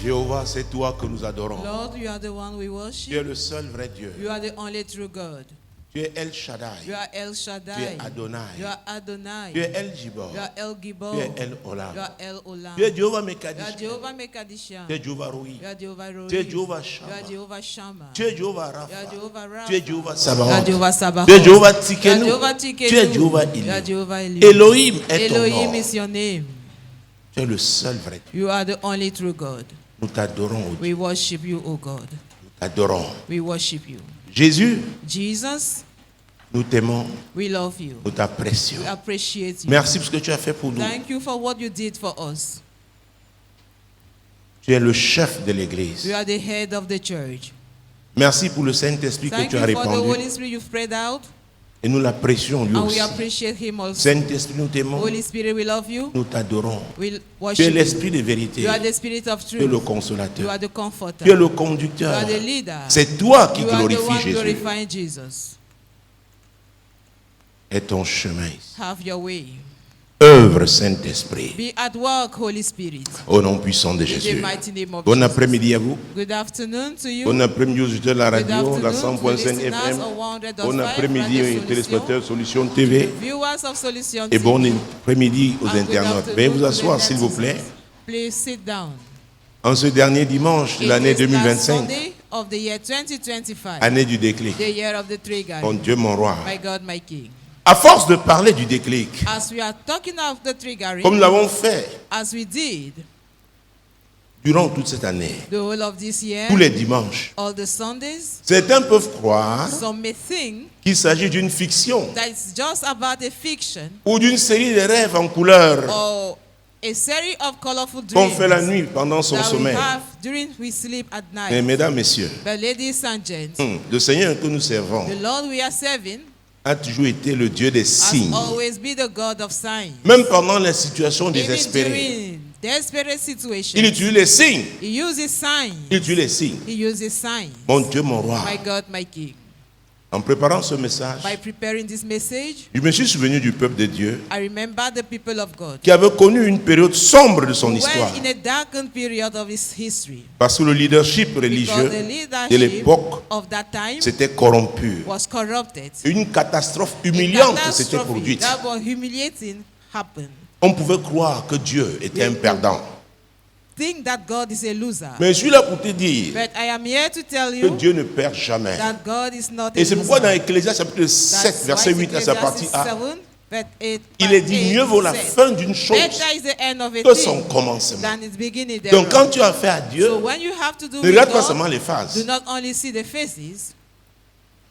Jéhovah, c'est toi que nous adorons. Lord, you are the one we Tu es worship. le seul vrai Dieu. You are the only true God. Tu es El Shaddai. You are El Tu es Shaddai. Adonai. You are Adonai. Tu es El Gibor. You are El Gibor. Tu es El Olam. You are El Olam. Tu es Jéhovah You are Mekadesh. Jehovah Mekadisha. Tu es Jéhovah Roi. You are Jehovah Roi. Tu es Jéhovah You are Shammah. Jehovah Shammah. Tu es Jéhovah You are Rapha. Jehovah Rapha. Tu es Jéhovah You are Sabaoth. Jehovah Sabaoth. Tu es Jéhovah You are Tikenu. Jehovah Tu es Tikenu. Jéhovah You are Eli. Jehovah Eli. Elohim est ton Elohim nom. is your name. Tu es le seul vrai Dieu. You are the only true God. Nous t'adorons, ô Dieu. We worship you, O God. Nous t'adorons. We worship you. Jésus, Jesus, nous t'aimons, we love you. nous t'apprécions. We appreciate you. Merci pour ce que tu as fait pour nous. Thank you for what you did for us. Tu es le chef de l'Église. You are the head of the church. Merci pour le Saint-Esprit que Thank tu you as for the répandu. Holy Spirit you've spread out. Et nous l'apprécions lui And we aussi. appreciate him also. Saint-Esprit, nous t'aimons. Holy Spirit, we love you. Nous t'adorons. We Tu es worship you. l'Esprit de vérité. You are the Spirit of Tu es le truth. You consolateur. are the comforter. Tu es le You conducteur. are the leader. C'est toi qui You are the glorifie one Jésus. glorifying Jesus. Et ton chemin ici. Have your way. Œuvre Saint-Esprit. Be at work, Holy Spirit. Au nom puissant de In the Jésus. mighty name of Bon Jesus. après-midi à vous. Good afternoon to you. Bon après-midi aux auditeurs de la Good radio, la afternoon to 100.5 listeners FM. of 100.5 Bon après-midi Radio aux Solution. téléspectateurs Solution TV. Viewers of Solution Et bon TV. après-midi aux And good internautes. afternoon Veuillez vous to the asseoir s'il vous netizens. plaît. Please sit down. En ce dernier dimanche de It l'année is last 2025, Sunday of the year 2025, année du déclic. the year of the trigger. Mon Dieu, mon roi. My God, my King. À force de parler du déclic, As we are talking of the triggering, comme nous l'avons fait as we did durant toute cette année, the whole of this year, tous les dimanches, all the Sundays, certains peuvent croire some may think qu'il s'agit d'une fiction that it's just about a fiction ou d'une série de rêves en couleur or a series of colorful qu'on dreams fait la nuit pendant son that we sommeil. have during we sleep at Mais night. mesdames, messieurs, But ladies and gents, le Seigneur que nous servons the Lord we are serving a toujours été le Dieu des has signes. always been the God of signs. Même pendant les situations Even désespérées, during desperate situations, il utilise les signes. He uses signs. Il utilise les signes. He uses signs. Mon Dieu, mon roi. My God, my King. En préparant ce message, By preparing this message, je me suis souvenu du peuple de Dieu I remember the people of God qui avait connu une période sombre de son who histoire. were in a darkened period of his history. Parce que le leadership Because religieux the de leadership l'époque of that time s'était corrompu. was corrupted. Une catastrophe A humiliante s'était catastrophe produite. that was humiliating happened. On pouvait croire que Dieu était un perdant. Think that God is a loser. Mais je suis là pour te dire But I am here to tell que you Dieu ne perd jamais. that God is not a Et c'est pourquoi dans loser. Ecclésiaste chapitre 7, That's verset why 8 à sa partie Ecclesiastes A, 7, verse 8, il part est dit 8 mieux vaut la says, fin d'une chose better is the end of a que son thing commencement. than its beginning Donc thereof. quand tu as affaire à Dieu, So when you have to do ne with regarde pas God, seulement les do phases. not only see the faces,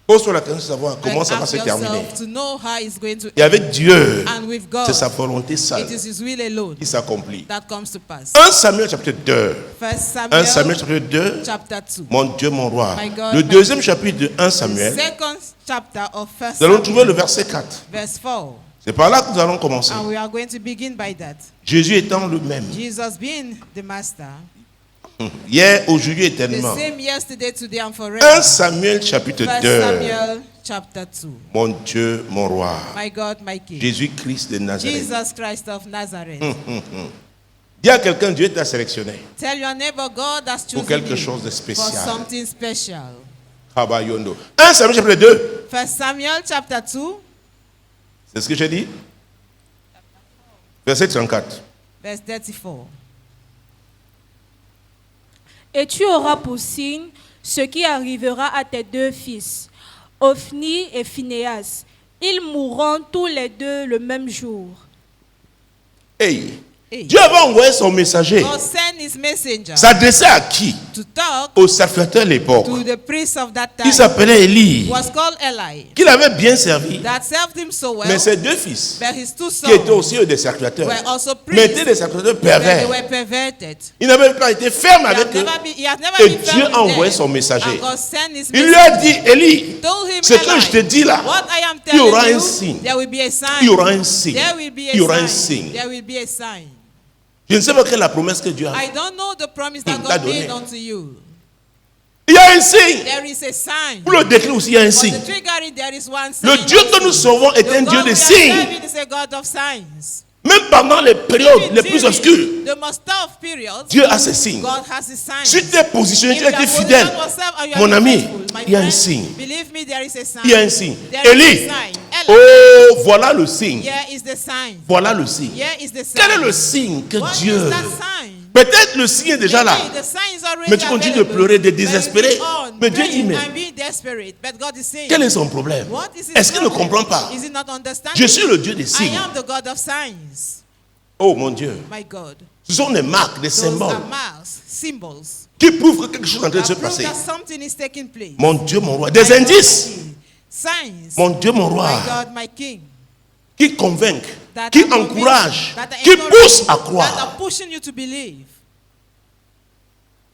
Pose-toi la question de savoir but comment ça va ask se terminer. yourself to know how it's going to Et avec Dieu, And with God, c'est sa volonté seule it is His will alone qui s'accomplit. that comes to pass. 1 Samuel chapitre 2. 1 1 Samuel Samuel chapitre 2. chapter 2. Mon Dieu, mon roi. My God, Le my deuxième King. chapitre de 1 Samuel, Second chapter of 1 nous allons trouver le Samuel, verset 4. verse 4. C'est par là que nous allons commencer. And we are going to begin by that. Jésus étant le même, Jesus being the master, hier, aujourd'hui, the éternellement. same yesterday, today, and 1 forever. Samuel chapitre 1 2. Samuel chapter 2. Mon Dieu, mon roi. My God, my King. Jésus-Christ de Nazareth. Jesus Christ of Nazareth. Dis à quelqu'un, Dieu t'a sélectionné Tell your neighbor God has pour chosen quelque you chose de for spécial. something special. Kabayondo. 1 Samuel chapitre 2. 1 Samuel chapter 2, C'est ce que j'ai dit? Verset 34. verse 34. Et tu auras pour signe ce qui arrivera à tes deux fils, Ophni et Phinehas. Ils mourront tous les deux le même jour. Hey. Hey. Dieu avait envoyé son messager. God sent his messenger S'adressait à qui? to talk Au sacrificateur de l'époque. to the priest of that Il time. s'appelait Élie. Was called Eli. Qu'il avait bien servi. That served him so well. Mais ses deux fils, But his two qui étaient sons aussi des sacrificateurs, were also mais étaient priests. des sacrificateurs But they pervers. were perverted. Il n'avait pas été ferme avec eux. He had never Et been Dieu found a with envoyé them. son messager. And God sent his Il lui a dit, messenger. Élie, Told him, ce que je te Eli, dis là, what I am il y aura telling un you, signe. there will be a sign. Il y aura un signe. There will be Il y aura a un sign. signe. There will be a sign. Je ne sais pas quelle est la promesse que Dieu a. I don't know the promise that t'a God donné. made unto you. Il y a un signe. There is a sign. Pour le décret aussi, il y a un For signe. the triggering, there is one sign. Le Dieu que nous sauvons est The un God Dieu we de are signes. serving is a God of signs. Mais Même pendant les périodes les plus obscures, the most tough periods, Dieu a ses signes. God has his signs. Si tu es positionné, tu If as you été have fidèle, positioned yourself and you mon are ami, faithful, my il y a un friend, signe. Believe me, there is a sign. Il y a un signe. There is Élie, a sign. Ella, oh, voilà le signe. here is the sign. Voilà le signe. Here is the sign. Quel est le signe que What Dieu... is that sign? Peut-être le signe est déjà là. Maybe the sign is already Mais tu continues de available, pleurer, de but you désespérer. keep on Mais Dieu dit, praying mais and being desperate. But God is saying, quel est son problème? what is his Est-ce qu'il ne problem? comprend pas? Is he not understanding? Je suis le Dieu des I signes. am the God of signs. Oh mon Dieu. My God. Ce sont des marques, des Those symboles are marks, symbols. qui prouvent que quelque chose est en train de se That prove passer. that something is taking place. Mon Dieu, mon roi. My Des God, my indices. King. Signs. Mon Dieu, mon roi. My God, my King. Qui convainquent, That qui are convinced, encouragent, that are qui encouraging, poussent à that croire. are pushing you to believe.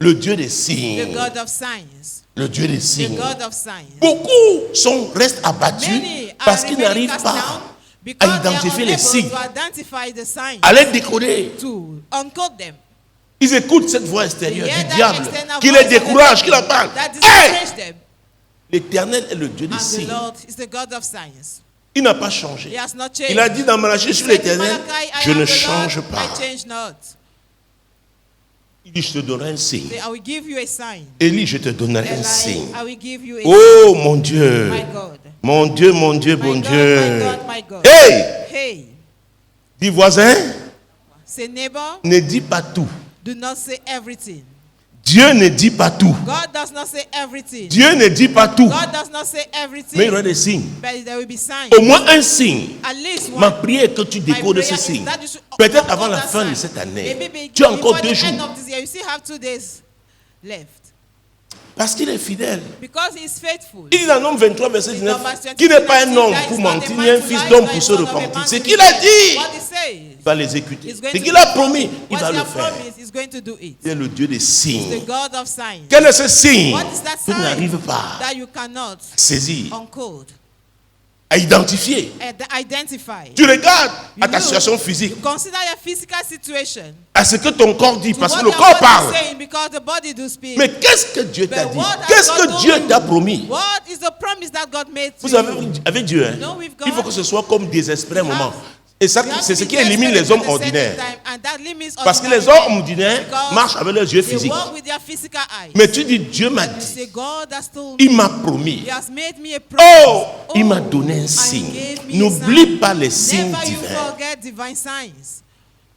Le Dieu des The signes. God of signs. Le Dieu des The signes. God of signs. Beaucoup restent abattus Many parce are qu'ils remaining n'arrivent cast pas down à because they are identifier les unable signes, to identify the signs, à les décoder. to uncode them. Ils écoutent cette voix They extérieure hear du that diable external qui voice les of the décourage, qui devil leur parle. that Hey! discourage them. L'Éternel est le Dieu des And the signes. Lord is the God of signs. Il n'a pas changé. He has not changed. Il a dit dans Malachie, je suis He said in l'Éternel, Malachi, I je am ne the Lord, change pas. I change not. Il dit, je te donnerai un signe. Say, I will give you a sign. Élie, je te donnerai un Eli, signe. I will give you a Oh mon Dieu. sign. My God. Mon Dieu, mon Dieu, My mon God, Dieu. my God, my God. Hey! Hey, Dis voisin, say neighbor, ne dis pas tout. do not say everything. Dieu ne dit pas tout. God does not say everything. Dieu ne dit pas tout. God does not say Mais il y aura everything. des signes. But there will be signs. Au moins un signe. At least Ma one. prière est que tu My décodes prayer ce is signe. that you should Peut-être uphold avant la that fin de sign. cette année. Maybe Tu as encore before 2 the jours. end of this year, you still have 2 days left. Parce qu'il est fidèle. Because he is faithful. Il dit dans Nombre 23, verset In 19, Numbers 23, qui n'est pas un homme that is pour not a mentir, man ni un to fils lie, d'homme nor pour a se son of a repentir. man C'est to qu'il a repent. dit. What he says. Il va l'exécuter. He's going C'est to qu'il do a it. promis, il What va he le has faire. promised, he's going to do it. Il est le Dieu des The signes. God of signs. Quel est ce signe What is that que tu sign n'arrives pas that you cannot à saisir, uncode, à identifier? identify? Tu regardes à You ta look, situation physique, you consider your physical situation. à ce que ton corps dit, To parce what que le your corps body parle. is saying, because the body do speak. Mais qu'est-ce que Dieu t'a But dit? what has Qu'est-ce God que told Dieu you? t'a promis? What is the promise that God made to Vous savez, you? avec Dieu, hein, No, with il faut God. que ce soit comme désespéré un You moment. have- Et ça, You have c'est to ce be qui élimine desperate les hommes at a certain ordinaires. time, and that limits Parce que les ordinary hommes men. ordinaires Because marchent avec leurs yeux they physiques. walk with their physical eyes. Mais tu dis, Dieu m'a You say, dit, God has told il me. m'a promis. He has made me a promise. Oh, il m'a donné un and signe. gave me a N'oublie sign. pas les signes Never you divins. forget divine signs.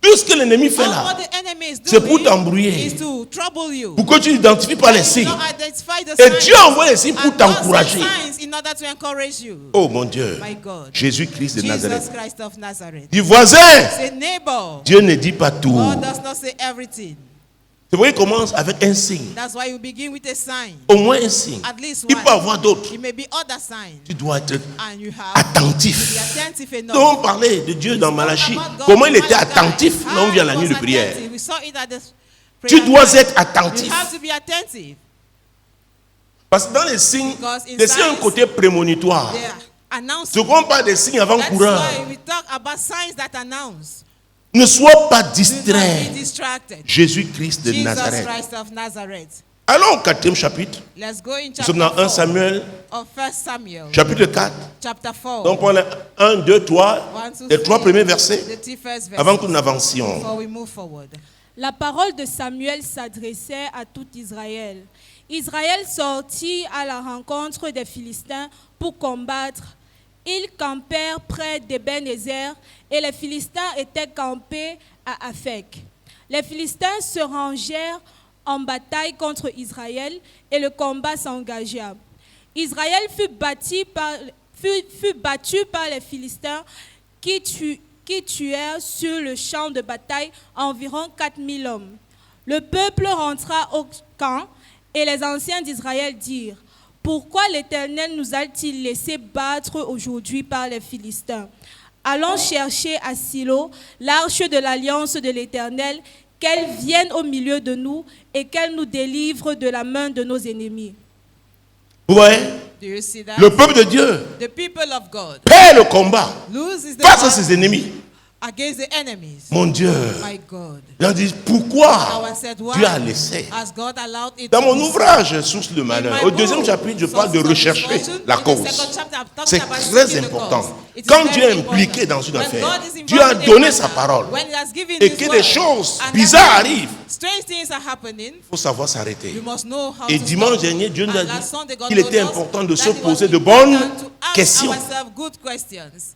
Tout ce que l'ennemi fait All là, what the enemy is c'est pour doing t'embrouiller. is to trouble you. Pour que tu n'identifies pas les You signes. don't identify the Et signs. Dieu envoie les signes pour And God t'encourager. sends signs in order to encourage you. Oh mon Dieu, My God. Jésus-Christ de Jesus Nazareth. Christ of Nazareth. Du voisin, Say neighbor. Dieu ne dit pas tout. God does not say everything. C'est pourquoi il commence avec un signe. That's why you begin with a sign. Au moins un signe. At least Il one. peut y avoir d'autres. It may be other signs. Tu dois être And you have attentif. to be attentive enough. Nous on parlait de Dieu dans Malachie. About God Comment il in était Malachi. attentif How là on vient he la nuit was de prière. attentive. We saw it at the Tu prayer dois time. être You attentif. have to be attentive. Parce que dans les signes, Because in les signes ont un signs, côté prémonitoire. They are Ce announcing. qu'on parle des signes avant-coureurs. That's why we talk about signs that announce. Ne sois pas Do not distrait. be distracted. Jésus-Christ de Jesus Nazareth. Christ of Nazareth. Allons au 4e chapitre. Let's go in Nous chapter sommes dans 1 4 Samuel, of 1 Samuel. chapitre 4. Chapter 4. Donc, on a 1, 2, 3, One, two, les 3 three. premiers versets The three first verses. avant que nous n'avancions. Before we move forward. La parole de Samuel s'adressait à tout Israël. Israël sortit à la rencontre des Philistins pour combattre. Ils campèrent près d'Ebenezer et les Philistins étaient campés à Aphek. Les Philistins se rangèrent en bataille contre Israël et le combat s'engagea. Israël fut battu par les Philistins qui tuèrent sur le champ de bataille environ 4000 hommes. Le peuple rentra au camp et les anciens d'Israël dirent: pourquoi l'Éternel nous a-t-il laissé battre aujourd'hui par les Philistins? Allons chercher à Silo l'arche de l'alliance de l'Éternel, qu'elle vienne au milieu de nous et qu'elle nous délivre de la main de nos ennemis. Vous voyez, Do you see that? le peuple de Dieu The people of God perd le combat loses the face à battle ses ennemis. against the enemies. Mon Dieu. My God. Ils disent, pourquoi I said, why Dieu a laissé? has God allowed it Dans to mon be ouvrage, Source de In malheur, my au deuxième book, chapitre, je parle de Source of rechercher Misfortune, la in the cause. second chapter, I'm talking C'est about très seeking the important. cause. It is Quand very Dieu est important. impliqué dans une When affaire, God is Dieu a involved in donné a sa matter, parole. when He has given Et His que word, des choses and bizarres that arrivent, strange things are happening, il faut savoir s'arrêter. you must know how Et to dimanche stop. dernier, Dieu nous a And dit last Sunday, God qu'il told était us important de that se it was poser de bonnes important to ask questions. ourselves good questions.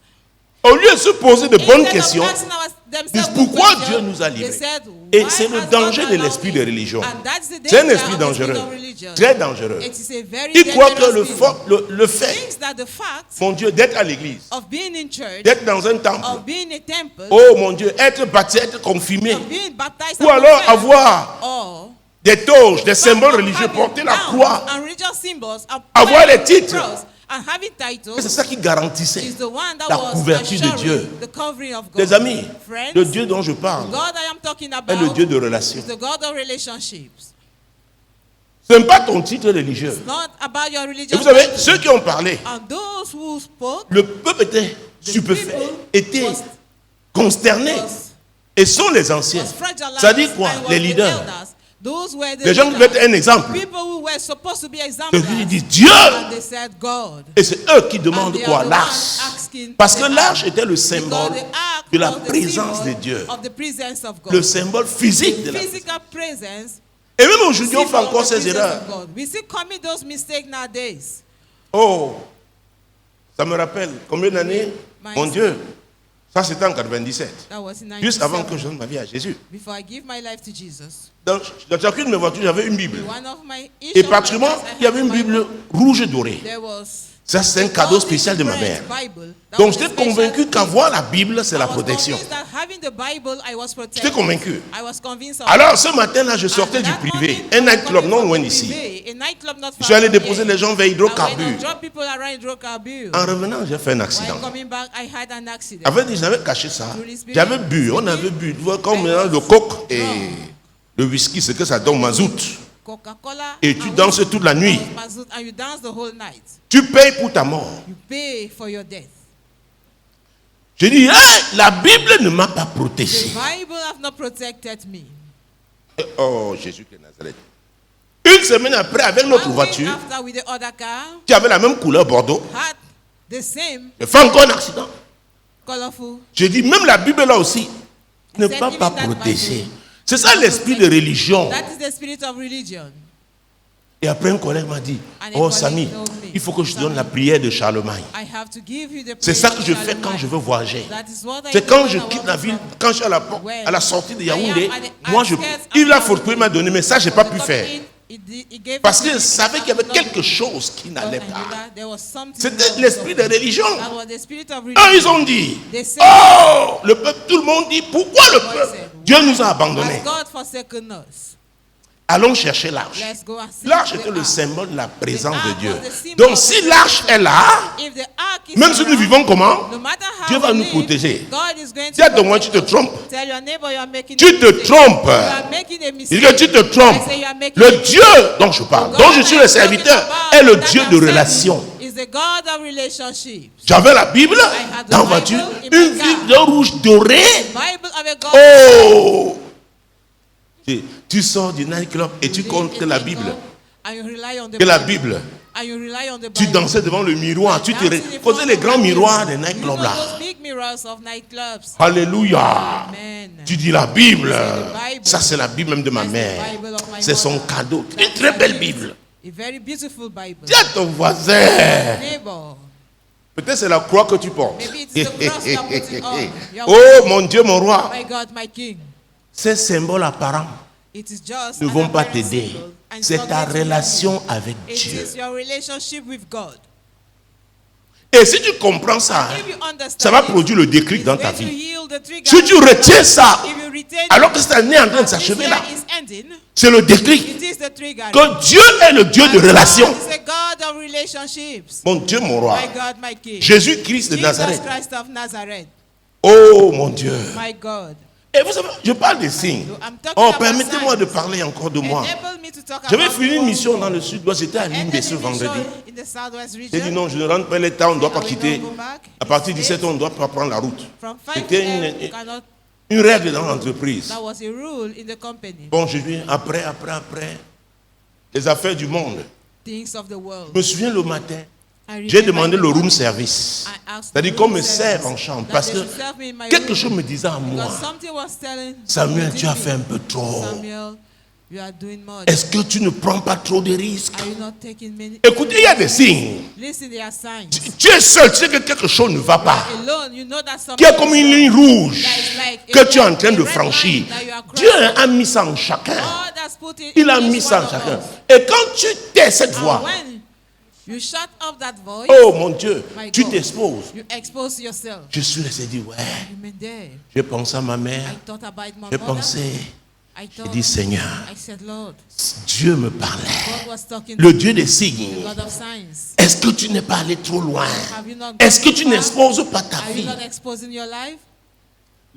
Au lieu de se poser de bonnes Instead of questions, asking disent themselves good pourquoi questions, Dieu nous a they livrés. said, Et why c'est le has danger God de allowed l'esprit it? de religion. And that's the C'est un danger esprit of the spirit dangereux, of religion. très dangereux. It is a very Il croit que dangerous spirit. le fait, Thinks that the fact mon Dieu, d'être à l'église, of being in church, d'être dans un temple, of being in a temple, oh mon Dieu, être baptisé, être confirmé, of being baptized, ou and alors confessed, avoir or des toges, des symboles of religieux, having porter la crowns croix, and religious symbols, and avoir wearing les titres. cross and having titles, c'est ça qui garantissait is the one that la was couverture de assuring Dieu. the covering of God. Les amis, Friends, le Dieu dont je parle God I am talking est about le Dieu de relations. is the God of relationships. Ce n'est pas ton titre religieux. It's not about your Et religious vous savez, title. ceux qui ont parlé, And those who spoke le peuple était The stupéfait, people était was- consterné. was- Et sont les anciens. was fragilized Ça dit quoi? and was Les the leaders. elders. Those were the Les gens qui leaders. veulent être un exemple. People who were supposed to be Ceux examples. qui disent Dieu. And they said God. Et c'est eux qui And demandent they quoi? are the L'arche. ones asking Parce que the l'arche ark. était le symbole Because the ark de la was the présence de symbol Dieu. of the presence of God. Le symbole physique de la présence. Physical presence. Et même aujourd'hui, on fait symbol encore of the ces presence erreurs. of God. We still commit those mistakes nowadays. Oh, ça me rappelle combien d'années? My- Mon Dieu, ça c'était en 97. That was in Juste avant 97. que je donne ma vie à Jésus. Before I give my life to Jesus. Dans chacune de mes voitures, j'avais une Bible. One of my Et particulièrement, il y avait une Bible rouge et dorée. There was Ça, c'est un cadeau spécial de ma mère. Donc, j'étais convaincu qu'avoir la Bible, c'est la protection. J'étais convaincu. Alors, ce matin-là, je sortais du privé, un nightclub non loin d'ici. Je suis allé déposer les gens vers Hydrocarbures. En revenant, j'ai fait un accident. En fait, j'avais caché ça. J'avais bu, on avait bu. Tu vois, comme le coke et le whisky, c'est que ça donne mazout. Coca-Cola. Et tu danses toute la nuit. And you dance the whole night. Tu payes pour ta mort. You pay for your death. Je dis, hey, la Bible ne m'a pas The protégé. Bible have not protected me. Oh, Jésus de Nazareth. Une semaine après, avec notre 1 week voiture, after with the other car, qui avait la même couleur Bordeaux, had the same j'ai fait encore un accident. colorful. Je dis, même la Bible là aussi, ne Said pas even pas that protégée. Bible. C'est ça l'esprit de religion. That is the spirit of religion. Et après, un collègue m'a dit, And a oh colleague Samy, told me, il faut que je te donne Samy, la prière de Charlemagne. I have to give you the C'est ça que prayer je of fais Charlemagne. quand je veux voyager. That is what I C'est do quand when je I quitte want la to ville, travel. quand je suis à la sortie de Yaoundé, I am at the moi outskirts il a of faut que m'a donné, mais ça, je n'ai pas pu faire. He gave Parce me qu'il the- savait qu'il y avait quelque chose qui n'allait pas. C'était l'esprit de religion. That was the spirit of Ah, ils religion. ont dit, They said, oh, le peuple, tout le monde dit, pourquoi le peuple? Dieu nous a abandonnés. Has God forsaken us? Allons chercher l'arche. Let's go and see L'arche the était le ark. symbole de la présence The de ark Dieu. was the symbol Donc of si the l'arche est là, If the ark is même si nous around, vivons comment, no matter how Dieu va we nous live, protéger. God is going to Dis à ton voisin, protect tu te us. trompes. Tell your neighbor you are making Tu a te mistake. trompes. You are making a Il mistake. dit que tu te trompes. I say you are making Le a Dieu dont je parle, God dont je suis I le am talking serviteur, about, est le that Dieu I'm de serving, relation. is the God of relationships. J'avais la Bible had the dans la Bible voiture, in my une car. Bible rouge dorée. Bible of a God. Oh! Tu sors du nightclub et tu comptes que la Bible, And you rely on the que la Bible. Bible, And you rely on the tu Bible. dansais devant le miroir, tu te Dancing in faisais front les of grands the miroirs des mirror. nightclubs You know là. those big mirrors of nightclubs. Alléluia. Amen. Tu dis la Bible, the Bible. ça c'est la Bible même de ma That's the mère. Bible of my C'est son mother. cadeau. That's Une très her belle gift. Bible. A very beautiful Bible. Dis à ton voisin. Neighbor. Peut-être c'est la croix que tu portes. Maybe it's the cross you are putting on. Your Oh mon Dieu, mon roi. My God, my King. Ces symboles apparents It is just ne an vont pas apparent t'aider. symbol, and it's C'est not ta going to help relation you. avec It Dieu. is your relationship with God. Et si tu comprends ça, If you understand ça va it, produire le déclic it's dans ta going to vie. heal the trigger. Si tu retiens ça, If you retain alors que cette année est en train de this s'achever year là, is ending, c'est le déclic. it is the trigger. Que Dieu est le Dieu de And relation. God is a God of relationships. Mon Dieu, mon roi. My God, my King. Jésus-Christ de Jesus Nazareth. Christ of Nazareth. Oh mon Dieu. My God. Et vous savez, je parle des signes. I'm talking Oh, about permettez-moi signs. de parler encore de moi. Enable me J'avais fini une mission dans le sud-ouest, j'étais à Limbe ce vendredi. J'ai dit non, je ne rentre pas les temps, on ne doit pas quitter. À partir de 17h, on ne doit pas prendre la route. C'était une règle dans l'entreprise. Bon, je dis après, les affaires du monde. Je me souviens le matin, j'ai demandé le room service. C'est-à-dire qu'on me serve en chambre. Parce que quelque chose me disait à moi, Samuel, tu as fait un peu trop. Est-ce que tu ne prends pas trop de risques? Écoutez, il y a des signes. Tu es seul, tu sais que quelque chose ne va pas. Il y a comme une ligne rouge que tu es en train de franchir. Dieu a mis ça en chacun. Il a mis ça en chacun. Et quand tu tais cette voix, oh mon Dieu, tu t'exposes. Je suis resté dire, ouais. J'ai pensé à ma mère. J'ai pensé. J'ai dit, Seigneur, Dieu me parlait. Le Dieu des signes. Est-ce que tu n'es pas allé trop loin? Est-ce que tu n'exposes pas ta vie?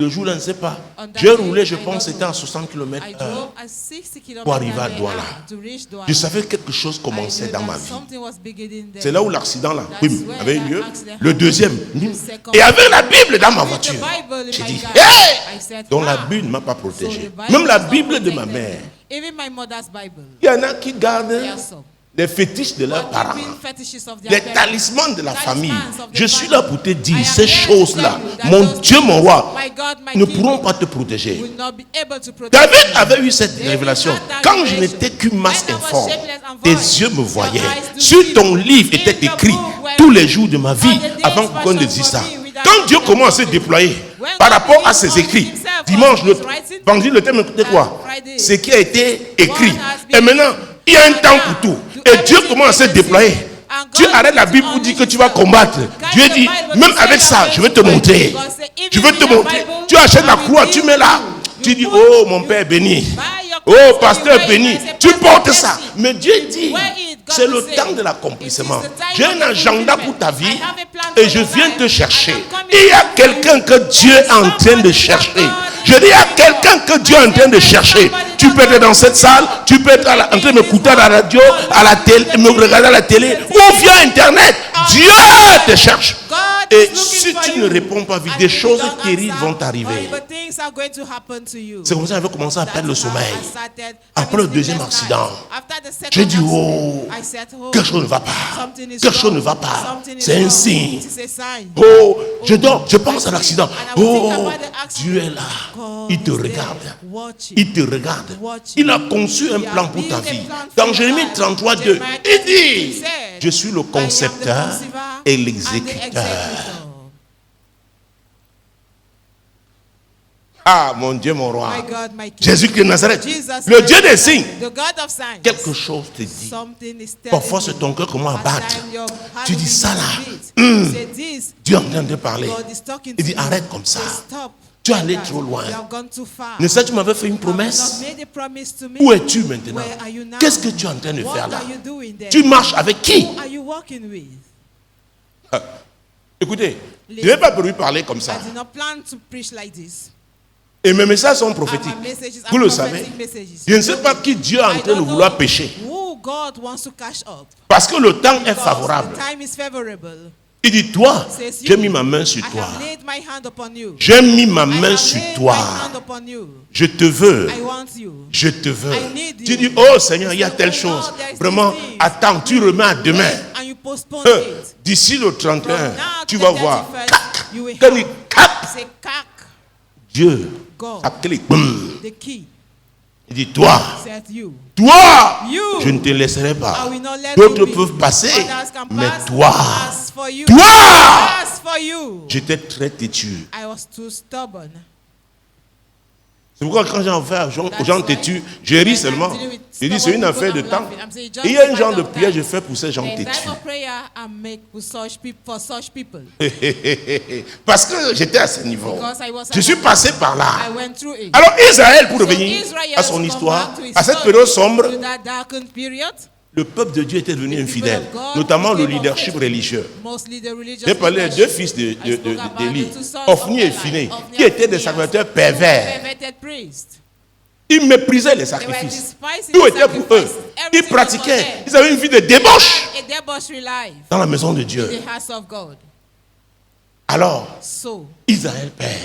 Le jour-là, je ne sais pas. J'ai roulé, je pense, c'était à 60 km/h pour arriver à Douala. Je savais que quelque chose commençait dans ma vie. C'est là où l'accident là, avait eu lieu. Le deuxième. Et avec la Bible dans ma voiture. J'ai dit, hey! Donc la Bible ne m'a pas protégé. Même la Bible de ma mère. Il y en a qui gardent les fétiches de leurs parents, les talismans de la famille. Je suis là pour te dire, ces choses-là, mon Dieu, mon roi, ne pourront pas te protéger. David avait eu cette révélation. Quand je n'étais qu'une masse informe, tes yeux me voyaient. Sur ton livre était écrit tous les jours de ma vie, avant qu'on ne dise ça. Quand Dieu commence à se déployer par rapport à ses écrits, dimanche, vendredi, le thème était quoi? Ce qui a été écrit. Et maintenant, il y a un temps pour tout. Et Dieu commence à se déployer. Tu arrêtes la Bible pour dire que tu vas combattre. Dieu dit, même avec ça, je vais te montrer. Je vais te montrer. Tu achètes la croix, tu mets là. Tu dis, oh mon Père béni. Oh pasteur béni. Tu portes ça. Mais Dieu dit, c'est le temps de l'accomplissement. J'ai un agenda pour ta vie et je viens te chercher. Il y a quelqu'un que Dieu est en train de chercher. Je dis, il y a quelqu'un que Dieu est en train de chercher. Tu peux être dans cette salle, tu peux être en train de m'écouter à la radio, à la télé, me regarder à la télé ou via Internet. Dieu te cherche. Et si tu ne réponds pas vite, des choses terribles vont t'arriver. C'est comme ça que j'avais commencé à perdre le sommeil. Après le deuxième accident, j'ai dit, oh, quelque chose ne va pas. Quelque chose ne va pas. C'est un signe. Oh, je dors, je pense à l'accident. Oh, Dieu est là. Il te regarde. Il te regarde. Il a conçu un plan pour ta vie. Dans Jérémie 33:2, il dit, je suis le concepteur et l'exécuteur. Ah, mon Dieu, mon roi. Jésus-Christ de Nazareth. Le Dieu des signes. Quelque chose te dit. Parfois, c'est ton cœur comment abattre. Tu dis ça là. Dieu est en train de parler. Il dit, arrête comme ça. Tu es allé trop loin. Ne sais-tu, tu m'avais fait une promesse? Où es-tu maintenant? Qu'est-ce que tu es en train de faire là? Tu marches avec qui? Écoutez, je n'ai pas prévu parler comme ça. Et mes messages sont prophétiques. Vous le savez. Je ne sais pas qui Dieu est en train de vouloir pécher. Parce que le temps est favorable. Il dit, toi, j'ai mis ma main sur toi. J'ai mis ma main sur toi. Je te veux. Je te veux. Tu dis, oh Seigneur, il y a telle chose. Vraiment, attends, tu remets à demain. D'ici le 31, tu vas voir. Dieu a clé. Il dit, toi, je ne te laisserai pas. D'autres peuvent passer, mais toi, j'étais très têtu. C'est pourquoi quand j'en fais aux gens têtus, je ris seulement. Je dis, c'est une affaire de temps. Et il y a un genre de prière que je fais pour ces gens têtus. Parce que j'étais à ce niveau. Je suis passé par là. Alors Israël, pour revenir à son histoire, à cette période sombre, le peuple de Dieu était devenu infidèle, notamment le leadership religieux. J'ai parlé des deux fils d'Élie, Ophni et Phiné, qui étaient des serviteurs pervers. Ils méprisaient les sacrifices. Tout était pour eux. Ils pratiquaient. Ils avaient une vie de débauche dans la maison de Dieu. Alors, Israël perd.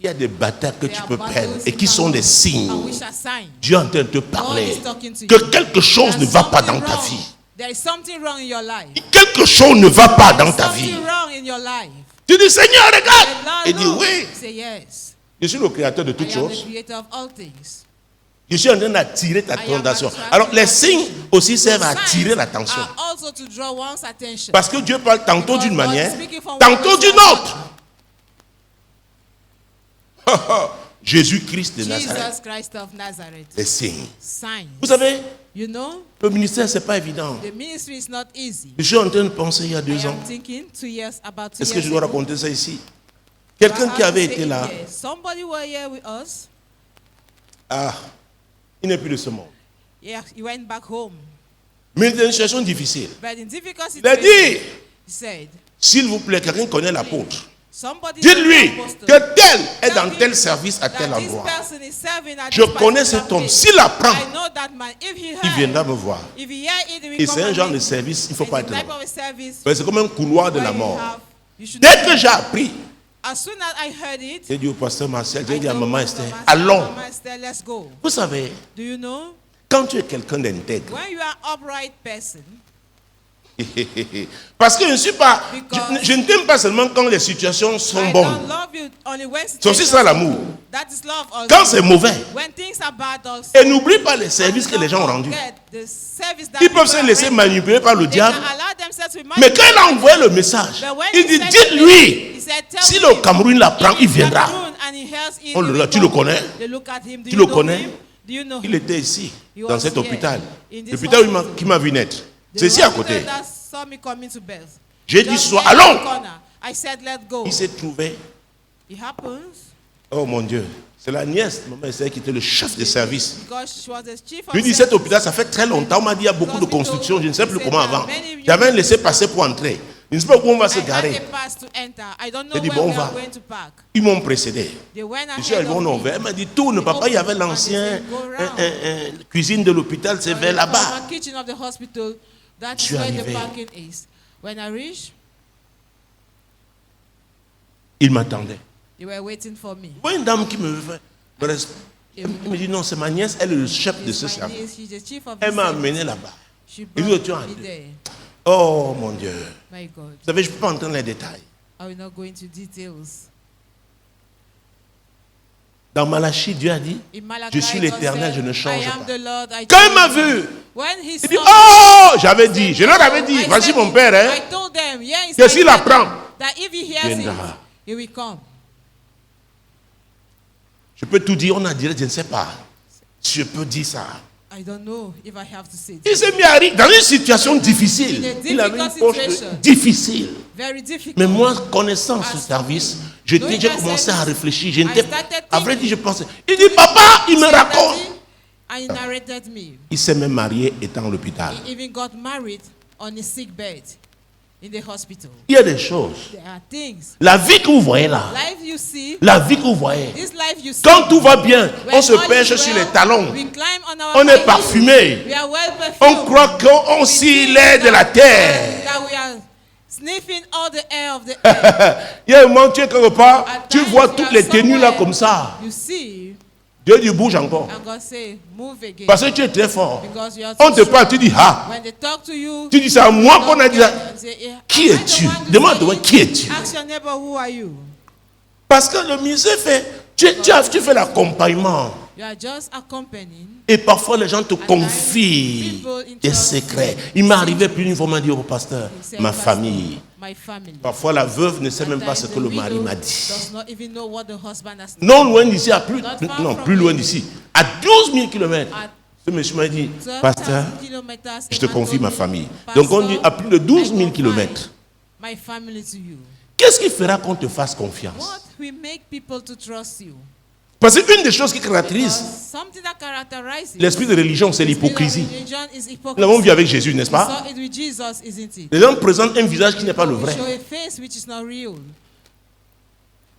Il y a des batailles que tu peux perdre et qui sont des signes. Dieu est en train de te parler que quelque chose ne va pas dans ta vie. Quelque chose ne va pas dans ta vie. Tu dis, Seigneur, regarde. Il dit, oui. Je suis le créateur de toutes choses. Je suis en train d'attirer ta attention. Alors, les signes aussi servent à attirer l'attention. Parce que Dieu parle tantôt d'une manière, tantôt d'une autre. Jésus-Christ de Nazareth. Les signes. Vous savez, le ministère, ce n'est pas évident. Je suis en train de penser il y a 2 ans. Est-ce que je dois raconter ça ici? Quelqu'un qui avait été là. Il n'est plus de ce monde. Mais il y a une situation difficile. Il a dit, s'il vous plaît, quelqu'un connaît l'apôtre. Dites-lui que tel est dans tel service à tel endroit. Je connais cet homme. S'il apprend, il viendra me voir. Et c'est un genre de service, il ne faut pas être là. C'est comme un couloir de la mort. Dès que j'ai appris, j'ai dit au pasteur Marcel, j'ai dit à maman Esther, allons. Vous savez, quand tu es quelqu'un d'intègre, parce que je ne suis pas, je ne t'aime pas seulement quand les situations sont bonnes. C'est aussi ça l'amour. Quand c'est mauvais, et n'oublie pas les services que les gens ont rendus. Ils peuvent se laisser manipuler par le diable. Mais quand il a envoyé le message, il dit, dites-lui, si le Cameroun l'apprend, il viendra. Oh là là, tu le connais? Tu le connais? Il était ici, dans cet hôpital. L'hôpital qui m'a vu naître. C'est ici à côté. J'ai dit, soit allons. Il s'est trouvé. Oh mon Dieu. C'est la nièce de maman Esther qui était le chef de service. Je lui dis, cet hôpital, ça fait très longtemps. On m'a dit, il y a beaucoup de constructions. Je ne sais plus comment avant. J'avais laissé passer pour entrer. Je ne sais pas où on va se garer. J'ai dit, bon, on va. Ils m'ont précédé. Je suis arrivé au Nord. Elle m'a dit, tourne, papa, il y avait l'ancien cuisine de l'hôpital, c'est vers là-bas. Je suis arrivé. Il m'attendait. Il y a une dame qui me fait. Elle me dit, non, c'est ma nièce, elle est le chef de ce service. Elle m'a amené là-bas. Et lui, tu as dit, oh mon Dieu. Vous savez, je ne peux pas entrer dans les détails. Dans Malachie, Dieu a dit, je suis l'Éternel, je ne change pas. Quand il m'a vu, il dit, oh, j'avais dit, je leur avais dit, voici mon père, hein, que s'il apprend, il viendra. Je peux tout dire, on a dit, je ne sais pas. Je peux dire ça. Il s'est mis à rire dans une situation difficile. Il avait une poche difficile. Mais moi, connaissant ce service, j'ai commencé à réfléchir. À vrai dire, je pensais. Il dit, papa, il me raconte. Il s'est même marié étant à l'hôpital. Il y a des choses. La vie que vous voyez là, la vie que vous voyez, quand tout va bien, on se pêche sur les talons, on est parfumé, on croit qu'on s'y l'air de la terre. Il y a un moment, tu es quelque part, tu vois toutes les tenues là comme ça. Dieu dit bouge encore. Parce que tu es très fort. On te parle, tu dis ah. Tu dis c'est à moi qu'on a dit ça. Qui es-tu? Demande-toi qui es-tu? Parce que le ministère fait, tu fais l'accompagnement. Et parfois les gens te confient des secrets. Il m'est arrivé plus d'une fois, on m'a dit au pasteur, ma famille. Parfois la veuve ne sait même pas ce que le mari m'a dit. Non loin d'ici, plus loin d'ici, à 12 000 km. Ce monsieur m'a dit, pasteur, je te confie ma famille. Donc on dit à plus de 12 000 km. Qu'est-ce qui fera qu'on te fasse confiance? Parce qu'une des choses qui caractérise l'esprit de religion, c'est l'hypocrisie. Nous l'avons vu avec Jésus, n'est-ce pas? Les gens présentent un visage qui n'est pas le vrai.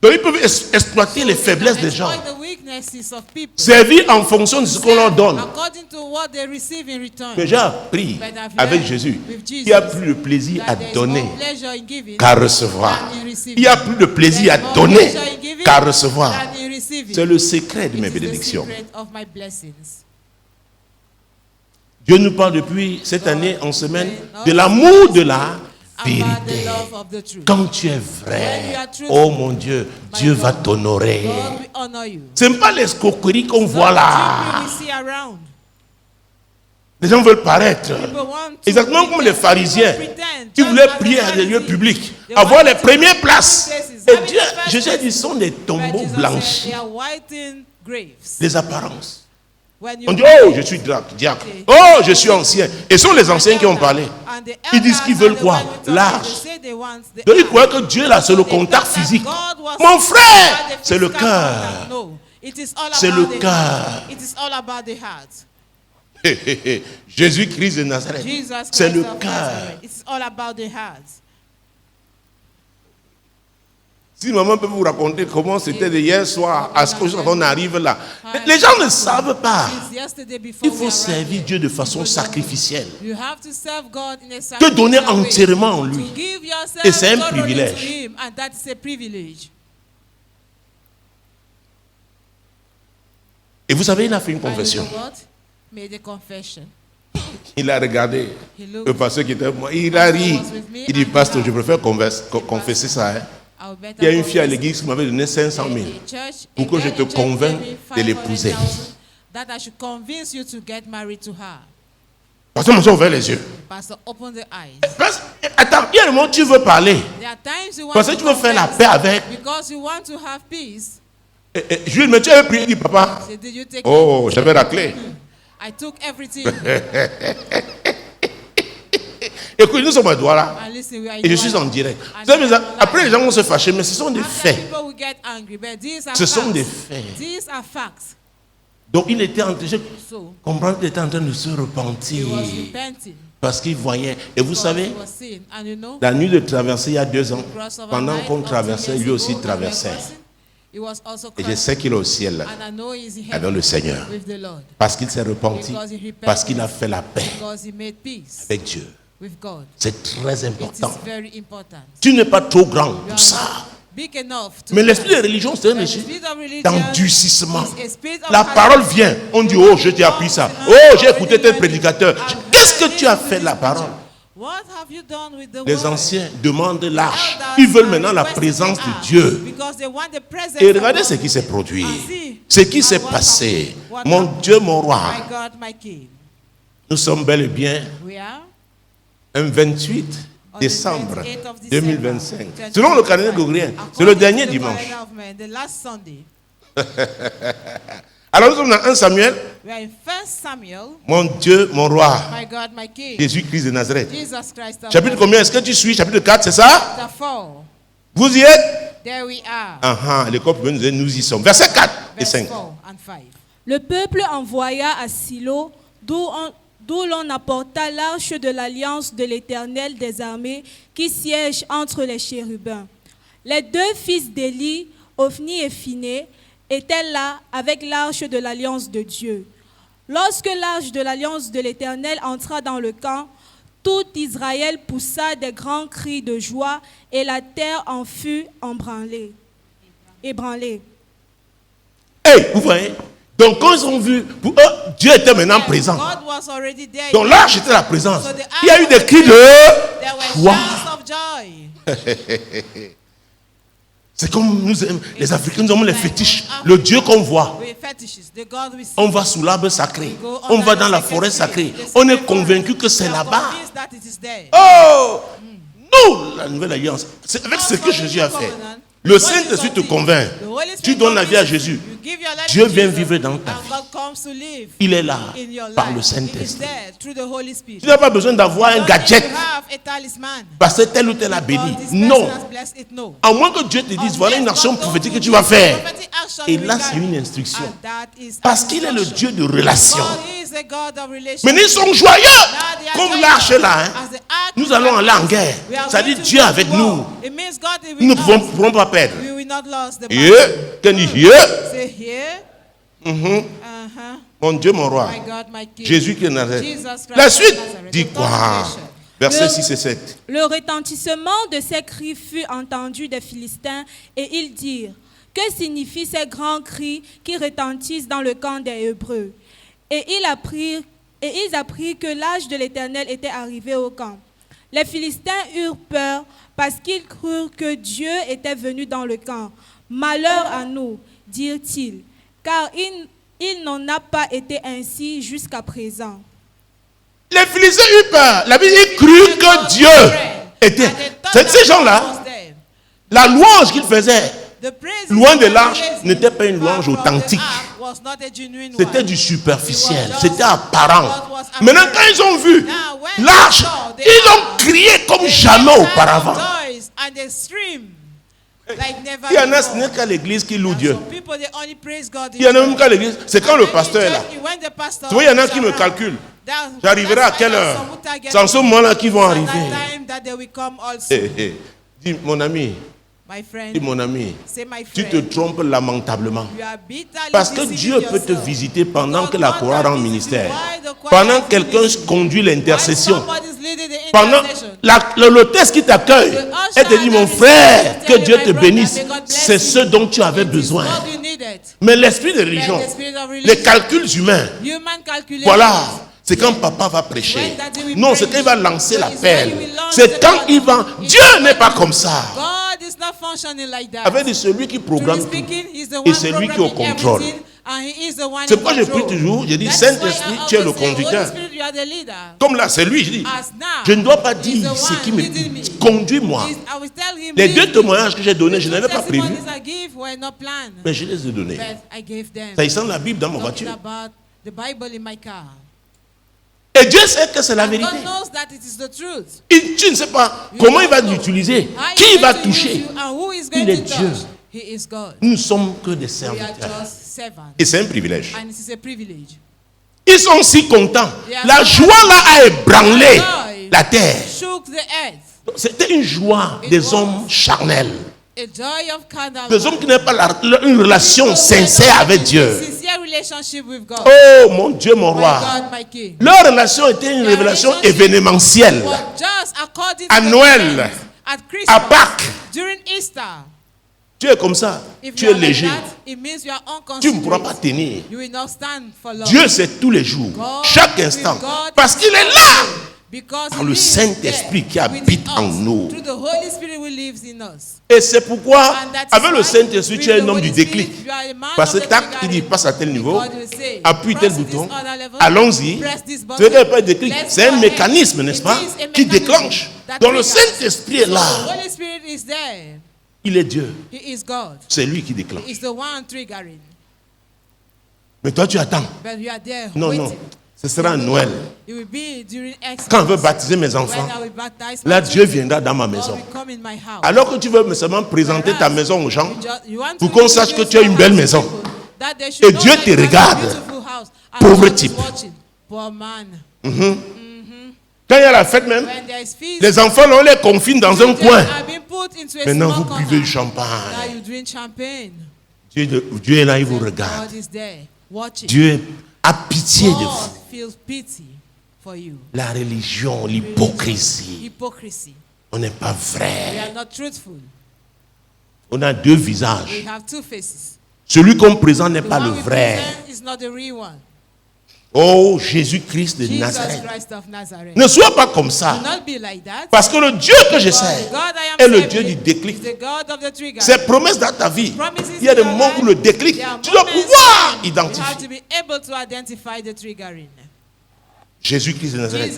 Donc ils peuvent exploiter les faiblesses des gens. Exploit the weaknesses of people. Servir en fonction de ce qu'on leur donne. According to what they receive in return. Mais j'ai appris avec Jésus qu'il n'y a plus de plaisir à That there is donner more pleasure in giving qu'à recevoir. than in receiving. Il n'y a plus de plaisir à There is more donner pleasure in giving qu'à recevoir. than in receiving. C'est le secret de It mes is the bénédictions. secret of my blessings. Dieu nous parle depuis cette année en semaine de l'amour de la About the vérité. love of the truth. Quand tu es vrai, oh mon Dieu, Dieu va t'honorer. God will honor you. Ce n'est pas l'escroquerie qu'on voit là. We see around. Les gens veulent paraître. People want to Exactement comme les pharisiens. pretend, Ils just voulaient as the prier à des lieux Pharisees. publics, They avoir wanted les to premières places. places, Et having Dieu, the first Jésus a dit, places. ce sont des But tombeaux Jesus blanchis, said, they are whitened graves. des apparences. When you On dit, pray, oh, je suis diacre. Oh, je suis ancien. Et ce sont les anciens qui ont parlé. and the Ils disent qu'ils elders veulent and the quoi? one who talk, L'art. they say they want the Donc ils art. croyaient que Dieu là, c'est le They contact thought that physique. God was Mon about frère, the c'est le physical cœur. contact. No, it is all C'est about le the cœur. heart. It is all about the heart. Jésus-Christ de Nazareth, Jesus c'est Christ le of cœur. Nazareth. It's all about the heart. Si maman peut vous raconter comment c'était de hier soir à ce qu'on arrive là. Mais les gens ne savent pas. Since yesterday before Il we faut arrived servir here, Dieu de façon sacrificielle. you have to serve God in a Te donner sacrificial way. entièrement en To lui. give yourself Et c'est un totally privilège. to Him, and that is a privilege. Et vous savez, il a fait une And you confession. know what? Made a confession. Il a regardé He looked. le pasteur qui était avec moi. Il a ri. Il dit, pasteur, je préfère confesser ça. Hein. I would better Il y a une confess fille à l'église qui m'avait donné 500 000 pour que je te convainque de l'épouser. That I should convince you to get married to her. Pasteur, mon soeur, ouvert les yeux. Pastor, open the eyes. Attends, il y a un moment où tu veux parler. There are times you want Parce que to tu veux faire la confess paix avec. because you want to have peace. Je lui ai dit, mais tu avais prié, il dit, papa. Say, did you take Oh, j'avais la clé. I took everything. Écoute, nous sommes à doigt là. And listen, we are in Et je suis en one. direct. And Vous savez, we are après, les live. gens vont se fâcher, mais ce sont des After faits. people will get angry, but these are Ce sont facts. des faits. These are facts. Donc, il était en train, je So comprends qu'il était en train de se he repentir. was repenting. Parce qu'il voyait. Et vous because savez, he was sin. And you know, la nuit de traversée il y a 2 ans, cross over pendant night, qu'on or 2 traversait, years lui aussi ago, when we were traversait. crossing, he was also Et je crossing. sais qu'il est au ciel là, And I know he's in avec heaven le Seigneur. with the Lord. Parce qu'il s'est repenti. Because he repented. Parce qu'il a fait la paix Because he made peace avec Dieu. with God. C'est très It is important. very important. Tu n'es pas trop grand You pour are ça. not big enough to Mais l'esprit de learn. religion, c'est un The esprit spirit of religion d'endurcissement. is a spirit of La parole vient. On dit, oh, je t'ai appris ça. Oh, j'ai écouté tel prédicateur. Qu'est-ce que tu as fait de la parole? What have you done with the Les word? anciens demandent l'arche. Elders Ils veulent are maintenant la requesting présence the de ark Dieu. because they want the presence Et of regardez God. ce qui s'est produit. And see Ce qui s'est what passé. happened. What Mon happened. Dieu, mon roi. My God, my King. Nous sommes bel et bien We are un 28 on the décembre 28th of December, 2025. Selon le calendrier grégorien, c'est le according dernier to the dimanche. calendar of man, the last Sunday. Alors nous sommes dans 1 Samuel. We are in 1 Samuel. Mon Dieu, mon roi. My God, my King. Jésus-Christ de Nazareth. Jesus Christ. of Chapitre Nazareth. combien est-ce que tu suis? Chapitre 4, c'est ça? Chapter 4. Vous y êtes? There we are. L'école peut nous dire, nous y sommes. Verset 4 et Verse 5. 4 and 5. Le peuple envoya à Silo, d'où l'on apporta l'arche de l'alliance de l'Éternel des armées qui siège entre les chérubins. Les 2 fils d'Élie, Ophni et Phiné, étaient là avec l'arche de l'alliance de Dieu. Lorsque l'arche de l'alliance de l'Éternel entra dans le camp, tout Israël poussa des grands cris de joie et la terre en fut ébranlée. Hey, vous voyez? Donc quand ils ont vu, pour eux, Dieu était maintenant présent. God was already there. Donc l'arche était la présence. So the Il y a eu des cris de There were joie. shouts of joy. C'est comme nous aimons, les Africains, nous aimons les fétiches. Le Dieu qu'on voit. We fetishes, the God we see. On va sous l'arbre sacré. On va dans la forêt sacrée. On est convaincu que c'est là-bas. Convinced that it is there. Oh! Nous, la nouvelle alliance, c'est avec ce que Jésus a fait. Le Saint-Esprit te convainc. The Holy Spirit Tu donnes la vie à convinces you. Jésus. You give your life Dieu to vient Jesus, vivre dans ta and vie. God comes to live Il est là in your par life. le He is Saint-Esprit. there through the Holy Spirit. Tu n'as pas besoin d'avoir un You don't gadget need to have a talisman. parce que tel ou tel a béni. God, this person Non. has blessed it. No. À moins que Dieu te dise, voilà une action prophétique que tu vas faire. Et là, c'est une instruction. Parce qu'il est le Dieu de relation. Mais ils sont joyeux. Comme l'arche est là. Nous allons aller en guerre. Ça dit Dieu avec nous. Nous ne pourrons pas perdre. not lose the Here, battle. can you hear? Say here. Mon Dieu, mon roi. My God, my King. Jésus qui est Nazareth. Jesus Christ La of suite Nazareth. dit The quoi? continuation. Versets 6 et 7. Le retentissement de ces cris fut entendu des Philistins et ils dirent, que signifient ces grands cris qui retentissent dans le camp des Hébreux? Et ils apprirent que l'âge de l'Éternel était arrivé au camp. Les Philistins eurent peur parce qu'ils crurent que Dieu était venu dans le camp. Malheur à nous, dirent-ils, car il n'en a pas été ainsi jusqu'à présent. Les Philistins eurent peur. La Bible dit crut que Dieu était. Ces gens-là, la louange qu'ils faisaient, loin de l'arche, n'était pas une louange authentique. C'était du superficiel, c'était apparent. Maintenant, quand ils ont vu l'arche, ils ont crié comme jamais auparavant. Il y en a, ce n'est qu'à l'église qui loue Dieu. Il y en a même qu'à l'église, c'est quand le pasteur est là. Tu vois, il y en a qui me calculent. J'arriverai à quelle heure? C'est en ce moment-là qu'ils vont arriver. Dis, mon ami. Dis, mon ami, tu te trompes lamentablement. Parce que Dieu peut te visiter pendant que la chorale est en ministère. Pendant que quelqu'un conduit l'intercession. Pendant l'hôtesse qui t'accueille. Elle te dit, mon frère, que Dieu te bénisse. C'est ce dont tu avais besoin. Mais l'esprit de religion, les calculs humains, voilà. C'est quand papa va prêcher. Non, c'est quand il va lancer l'appel. C'est quand il va... Dieu n'est pas comme ça. Avec celui qui programme tout. Et c'est lui qui est au contrôle. C'est pourquoi je prie toujours. Je dis, Saint-Esprit, tu es le conducteur. Comme là, c'est lui. Je dis, je ne dois pas dire ce qui me dit. Conduis-moi. Les 2 témoignages que j'ai donnés, je n'avais pas prévu. Mais je les ai donnés. Ça, la Bible dans ma voiture. Et Dieu sait que c'est la vérité. Tu ne sais pas comment il va l'utiliser, qui il va toucher. Il est Dieu. Nous ne sommes que des serviteurs. Et c'est un privilège. Ils sont si contents. La joie là a ébranlé la terre. C'était une joie des hommes charnels. Des hommes qui n'ont pas une relation sincère avec Dieu. Oh mon Dieu, mon roi. Leur relation était une révélation événementielle. À Noël, à Pâques. Tu es comme ça. Tu es léger. Tu ne pourras pas tenir. Dieu, c'est tous les jours, chaque instant. Parce qu'il est là. Par le Saint-Esprit qui habite en nous. Et c'est pourquoi, avec le Saint-Esprit, tu es un homme du déclic. Parce que tac, il dit passe à tel niveau, appuie tel bouton, allons-y. Ce n'est pas un déclic, c'est un mécanisme, n'est-ce pas, qui déclenche. Donc le Saint-Esprit est là. Il est Dieu. C'est lui qui déclenche. Mais toi, tu attends. Non, non. Ce sera à Noël. Quand on veut baptiser mes enfants, là Dieu viendra dans ma maison. Alors que tu veux seulement présenter ta maison aux gens, pour qu'on sache que tu as une belle maison. Et Dieu te regarde. Pauvre type. Quand il y a la fête même, les enfants, on les confine dans un coin. Maintenant, vous buvez du champagne. Dieu est là, il vous regarde. Dieu a pitié de vous. La religion, l'hypocrisie. On n'est pas vrai. On a 2 visages. Celui qu'on présente n'est pas le vrai. Oh, Jésus-Christ de Nazareth. Ne sois pas comme ça. Parce que le Dieu que je sers est le Dieu du déclic. Ses promesses dans ta vie. Il y a des moments où le déclic, tu dois pouvoir identifier. Jésus-Christ de Nazareth.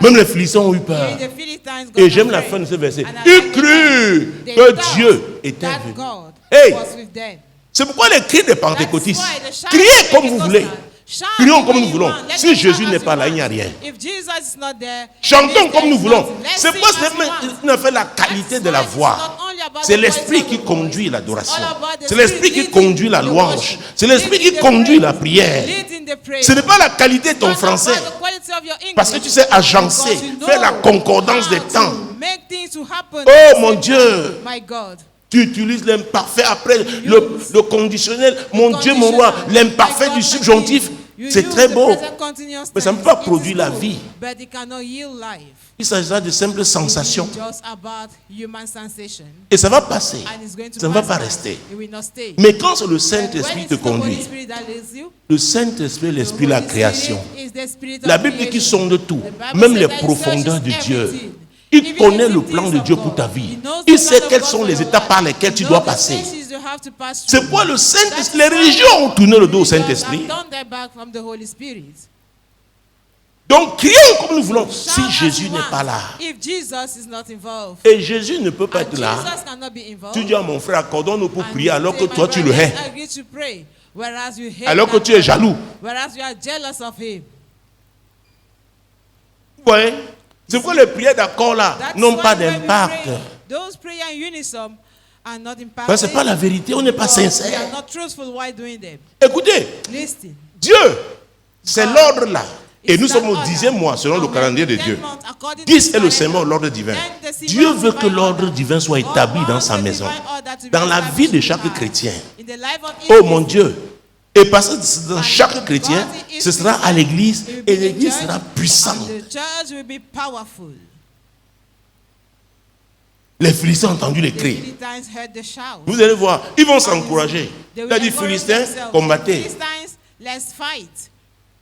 Même les Philistins ont eu peur. Et j'aime la fin de ce verset. Ils crurent que Dieu était venu. Hey, c'est pourquoi les cris des pentecôtistes, criez comme vous voulez. Prions comme nous voulons. Si Jésus n'est pas là, il n'y a rien. Chantons comme nous voulons. C'est pourquoi ce n'est pas la qualité de la voix. C'est l'esprit qui conduit l'adoration. C'est l'esprit qui conduit la louange. C'est l'esprit qui conduit la prière. Ce n'est pas la qualité de ton français. Parce que tu sais agencer, faire la concordance des temps. Oh mon Dieu. Tu utilises l'imparfait après le conditionnel. Mon Dieu, mon roi, l'imparfait du subjonctif. C'est très beau. Mais ça ne peut pas produire la vie. Il s'agira de simples sensations. Et ça va passer. Ça ne va pas rester. Mais quand c'est le Saint-Esprit qui te conduit, le Saint-Esprit est l'Esprit de la création. La Bible dit qu'il sonde tout, même les profondeurs de Dieu. Il connaît le plan de Dieu pour ta vie. Il sait quelles sont les étapes par lesquelles tu dois passer. C'est pourquoi le Saint-Esprit, les religions ont tourné le dos au Saint-Esprit. Donc crions comme nous voulons. Si Jésus n'est pas là, et Jésus ne peut pas être là, tu dis à mon frère, accordons-nous pour prier alors que toi tu le hais. Alors que tu es jaloux. Ouais. C'est pourquoi les prières d'accord là n'ont pas d'impact. Ce n'est pas la vérité, on n'est pas sincère. Écoutez, Dieu, c'est l'ordre là. Et nous sommes au 10e mois selon le calendrier de Dieu. 10 est le serment, l'ordre divin. Dieu veut que l'ordre divin soit établi dans sa maison, dans la vie de chaque chrétien. Oh mon Dieu! Et parce que dans chaque chrétien, ce sera à l'église et l'église sera puissante. Les Philistins ont entendu les cris. Vous allez voir, ils vont s'encourager. Il a dit, Philistins, combattez.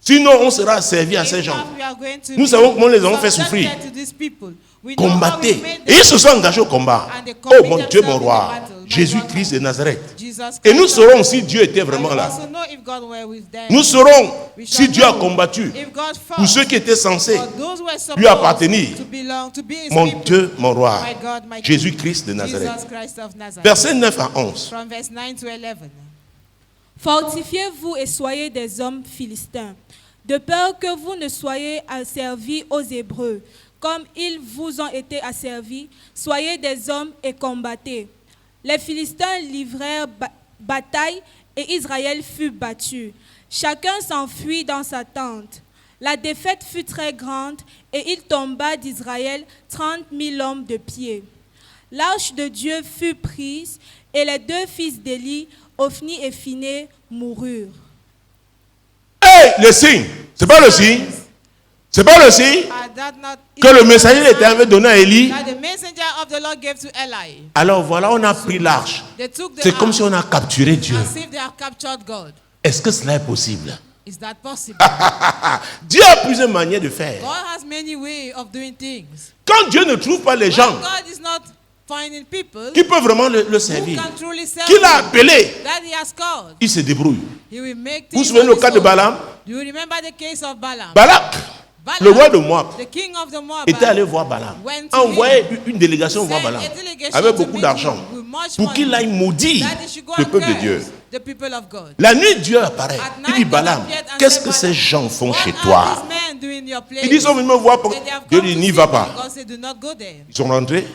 Sinon, on sera servi à ces gens. Nous savons comment les avons fait souffrir. Combattez. Et ils se sont engagés au combat. Oh mon Dieu, mon roi, Jésus-Christ de Nazareth. Et nous saurons si Dieu était vraiment là. Nous saurons si Dieu a combattu pour ceux qui étaient censés lui appartenir. Mon Dieu, mon roi, Jésus-Christ de Nazareth. Versets 9 à 11. Fortifiez-vous et soyez des hommes philistins, de peur que vous ne soyez asservis aux Hébreux. Comme ils vous ont été asservis, soyez des hommes et combattez. Les Philistins livrèrent bataille et Israël fut battu. Chacun s'enfuit dans sa tente. La défaite fut très grande et il tomba d'Israël 30 000 hommes de pied. L'arche de Dieu fut prise et les deux fils d'Élie, Ophni et Phiné, moururent. Hey, le signe, c'est pas le signe. C'est pas le signe que le messager de l'Éternel avait donné à Élie. Alors voilà, on a pris l'arche. C'est comme si on a capturé Dieu. Est-ce que cela est possible? Dieu a plusieurs manières de faire. Quand Dieu ne trouve pas les gens qui peuvent vraiment le servir, qu'il a appelé, il se débrouille. Vous vous souvenez le cas de Balaam? Balak, le roi de Moab, était allé voir Balaam, a envoyé une délégation voir Balaam avec beaucoup d'argent pour qu'il aille maudire le peuple de Dieu. La nuit, Dieu apparaît. Il dit, Balaam, qu'est-ce que ces gens font chez toi? Ils disent, on vient me voir. Dieu dit, n'y va pas. Ils sont rentrés.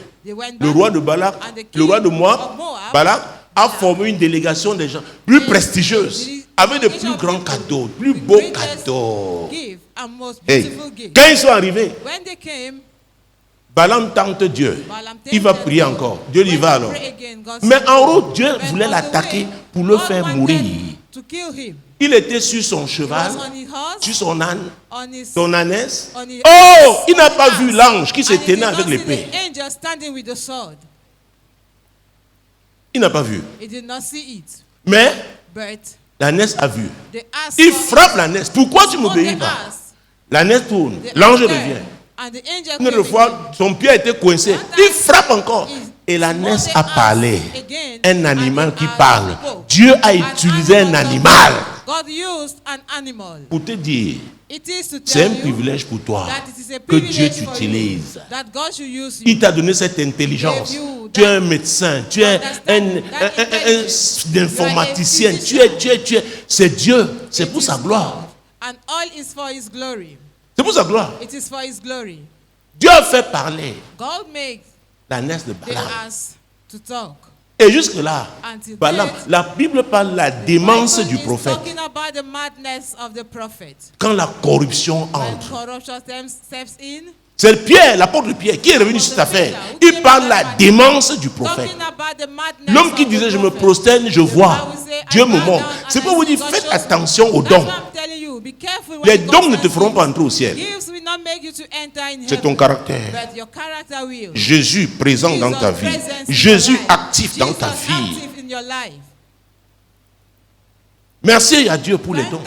Le roi de Balak, le roi de Moab, Balak, a formé une délégation de gens plus prestigieuses, avec de plus grands cadeaux, plus beaux cadeaux. Hey. Quand ils sont arrivés, Balaam tente Dieu. Il va prier encore. Dieu y va alors. Mais en route, Dieu voulait l'attaquer pour le faire mourir. Il était sur son cheval, sur son âne, son ânesse. Oh, il n'a pas vu l'ange qui se tenait avec l'épée. Il n'a pas vu. Mais l'ânesse a vu. Il frappe l'ânesse. Pourquoi tu ne m'obéis pas? L'ânesse tourne. L'ange revient. Une autre fois, son pied a été coincé. Il frappe encore. Et l'ânesse a parlé. Un animal qui parle. Dieu a utilisé un animal pour te dire, c'est un privilège pour toi que Dieu t'utilise. Il t'a donné cette intelligence. Tu es un médecin, tu es un informaticien, tu es. C'est Dieu, c'est pour sa gloire. C'est pour sa gloire. Dieu a fait parler l'ânesse de Balaam. Et jusque-là, Balaam, la Bible parle de la démence du prophète. Quand la corruption entre, C'est Pierre, l'apôtre Pierre, qui est revenu sur cette affaire. Il parle de la démence du prophète. L'homme qui disait, je me prosterne, je vois. Dieu me montre. C'est pour vous dire, faites attention aux dons. Les dons ne te feront pas entrer au ciel. C'est ton caractère. Jésus présent dans ta vie. Jésus actif dans ta vie. Merci à Dieu pour les dons.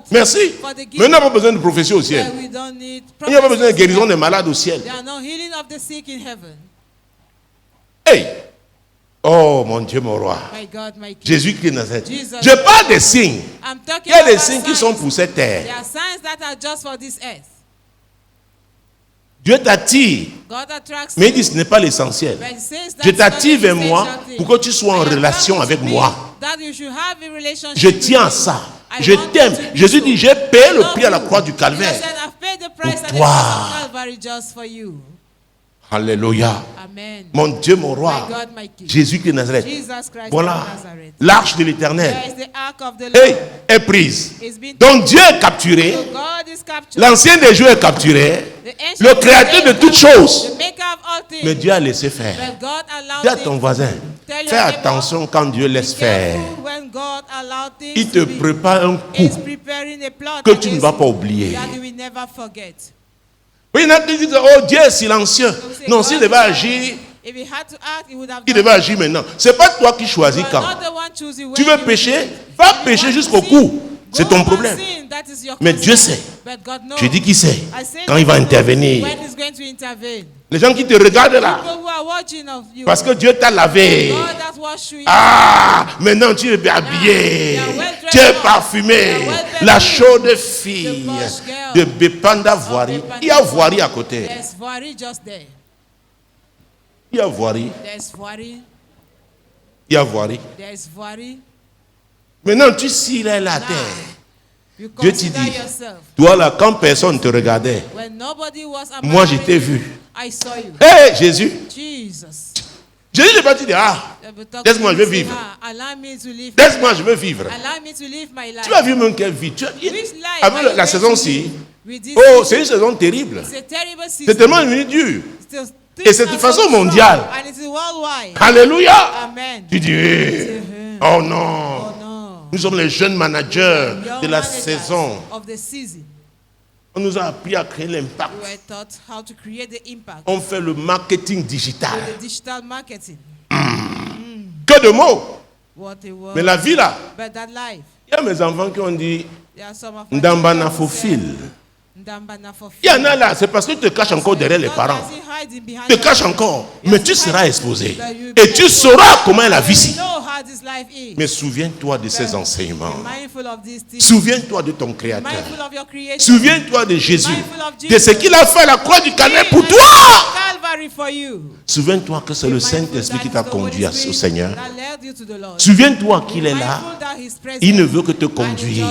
Merci. Mais on n'a pas besoin de prophétie au ciel. Il n'y a pas besoin de guérison des malades au ciel. Hey! Oh mon Dieu, mon roi. Jésus-Christ de Nazareth. Je parle des signes. Il y a des signes qui sont pour cette terre. Dieu t'attire. Mais il dit ce n'est pas l'essentiel. Je t'attire vers moi pour que tu sois en relation avec moi. Je tiens à ça. Je t'aime. Jésus dit, j'ai payé le prix à la croix du calvaire pour toi. Alléluia. Mon Dieu, mon roi. Jésus-Christ de Nazareth. Voilà. L'arche de l'Éternel est prise. Donc Dieu est capturé. L'ancien des jours est capturé. Le créateur de toutes choses. Mais Dieu a laissé faire. Dis à ton voisin, fais attention quand Dieu laisse faire. Il te prépare un coup que tu ne vas pas oublier. Oui, il y en a qui disent, oh Dieu est silencieux. Non, s'il devait agir, il devait agir maintenant. Ce n'est pas toi qui choisis quand. Tu veux pécher, va pécher jusqu'au cou. C'est ton problème. Mais Dieu sait. Je dis qu'il sait quand il va intervenir. Les gens qui te regardent là, parce que Dieu t'a lavé. Ah, maintenant tu es habillé, tu es parfumé. La chaude fille de Bépanda Voirie. Il y a Voirie à côté. Il y a Voirie. Il y a Voirie. Maintenant tu cirais la terre. Dieu te dit, toi là, quand personne ne te regardait, moi je t'ai vu. Hé, Jésus. Jésus n'est pas dit, laisse-moi, je veux vivre. Laisse-moi, je veux vivre. Tu vas vivre même quelle vie. Avec la saison-ci, oh, c'est une saison terrible. C'est tellement une dure. Et c'est de façon mondiale. Alléluia. Tu dis, oh non. Nous sommes les jeunes managers de la saison. On nous a appris à créer l'impact. On fait le marketing digital. Que de mots. Mais la vie là, il y a mes enfants qui ont dit Ndamba Fofil. Il y en a là, c'est parce que tu te caches encore derrière les parents. Tu te caches encore, mais tu seras exposé. Et tu sauras comment est la vie ici. Mais souviens-toi de ces enseignements. Souviens-toi de ton Créateur. Souviens-toi de Jésus. De ce qu'il a fait à la croix du calvaire pour toi. Souviens-toi que c'est le Saint-Esprit qui t'a conduit au Seigneur. Souviens-toi qu'il est là. Il ne veut que te conduire.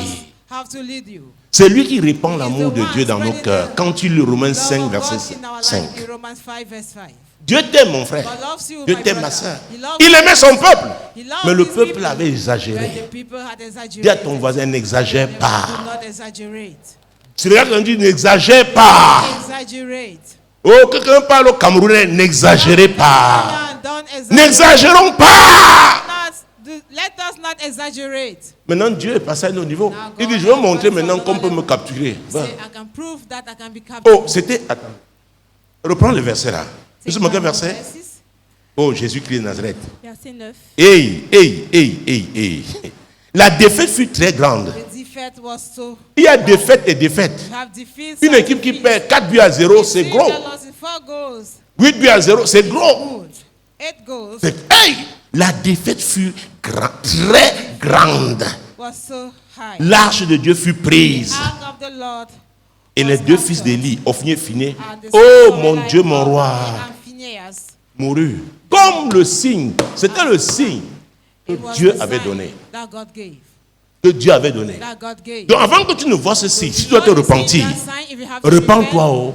C'est lui qui répand l'amour de Dieu dans nos cœurs. Quand tu lis Romains 5, verset 5. Dieu t'aime, mon frère. Dieu t'aime, ma soeur. Il aimait son peuple. Mais le peuple avait exagéré. Dis à ton voisin, n'exagère pas. Si regarde, on dit, n'exagère pas. Oh, quelqu'un parle au Camerounais, n'exagérez pas. N'exagérons pas. Let us not exaggerate. Maintenant, Dieu est passé à un autre niveau. Il dit, je vais montrer maintenant qu'on peut me capturer. Oh, c'était... Attends. Reprends le verset là. Vous savez quel verset? Oh, Jésus-Christ de Nazareth. Verset 9. Hey. La défaite fut très grande. Il y a défaite et défaite. Une équipe qui perd 4 buts à 0, c'est gros. 8 buts à 0, c'est gros. Hey! La défaite fut très grande. L'arche de Dieu fut prise. Et les deux fils d'Élie, Ophni et Phiné, oh mon Dieu, mon roi, moururent. Comme le signe, c'était le signe que Dieu avait donné. Que Dieu avait donné. Donc avant que tu ne vois ce signe, si tu dois te repentir, repens-toi. Oh.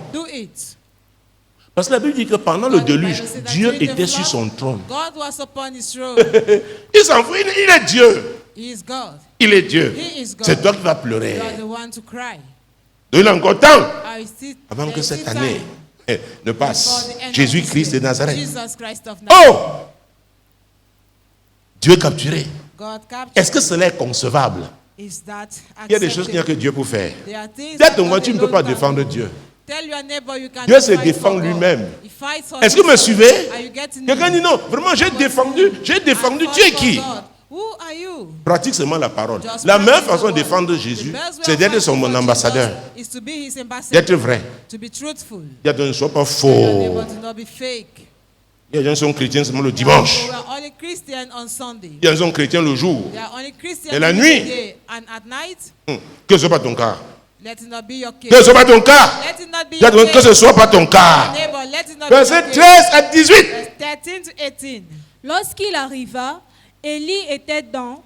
Parce que la Bible dit que pendant le déluge, Dieu était sur son trône. Il s'en fout, il est Dieu. Il est Dieu. C'est toi qui vas pleurer. Donc il a encore temps avant que cette année ne passe. Jésus-Christ de Nazareth. Jesus Christ of Nazareth. Oh! Dieu est capturé. God captured. Est-ce que cela est concevable? Is that Il y a des choses qu'il n'y a acceptable? que Dieu peut faire. There are things Dis à that ton God voisin, tu ne peux alone pas can défendre do. Dieu. Tell your neighbor you can Dieu se fight défend for God. lui-même. He fights for Est-ce que vous me himself. suivez? Are you getting Quelqu'un me? dit non, vraiment j'ai défendu. J'ai défendu. I Tu es fought qui? for God. Who are you? Pratique seulement la parole. Just La meilleure practice façon the de word. défendre The Jésus, best way c'est of d'être fighting son for ambassadeur. Jesus is to be his ambassador. D'être vrai. To be truthful. Il y a des gens ne soient pas Your faux. neighbor do not be fake. Il y a des gens qui sont chrétiens seulement le dimanche. We are only Christian on Sunday. Il y a des gens chrétiens le jour. They are only Christian Et la during nuit? the day. And at night, Que ce soit pas ton cas. let it not be your case. Que ce soit pas ton cas. Let it not be Je your demande que ce case. soit pas ton cas. Neighbor, let it not be Verset your case. 13 à 18. Verse 13 to 18. Lorsqu'il arriva, Élie était dans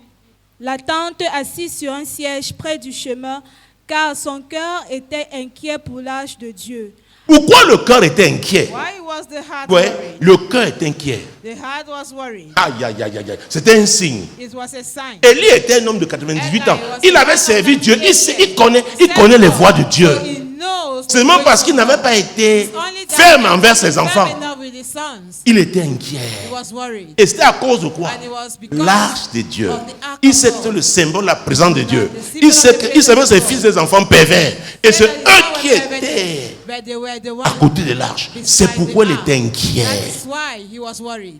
la tente assis sur un siège près du chemin, car son cœur était inquiet pour l'âge de Dieu. Pourquoi le cœur était inquiet? Why was the heart Ouais, worried? le cœur est inquiet. The heart was worried. Aïe, aïe, aïe, aïe, aïe. C'était un signe. It was a sign. Élie était un homme de 98 ans. Il avait servi Dieu. Il connaît les voies de Dieu. So he knows the Seulement ways parce of qu'il God. n'avait pas été It's only that ferme he envers was ses firm enfants. enough with his sons. Il était inquiet. He was worried. Et c'était à cause de quoi? And it was because L'arche de Dieu. of the ark Il of sait God. que le symbole, la présence de Dieu. The symbol Il of sait the que presence ses of God. fils, des enfants pervers. Et c'est They eux were qui perverted, étaient but they were the à ones côté de l'arche. beside C'est pourquoi the il ark. était inquiet. That is why he was worried.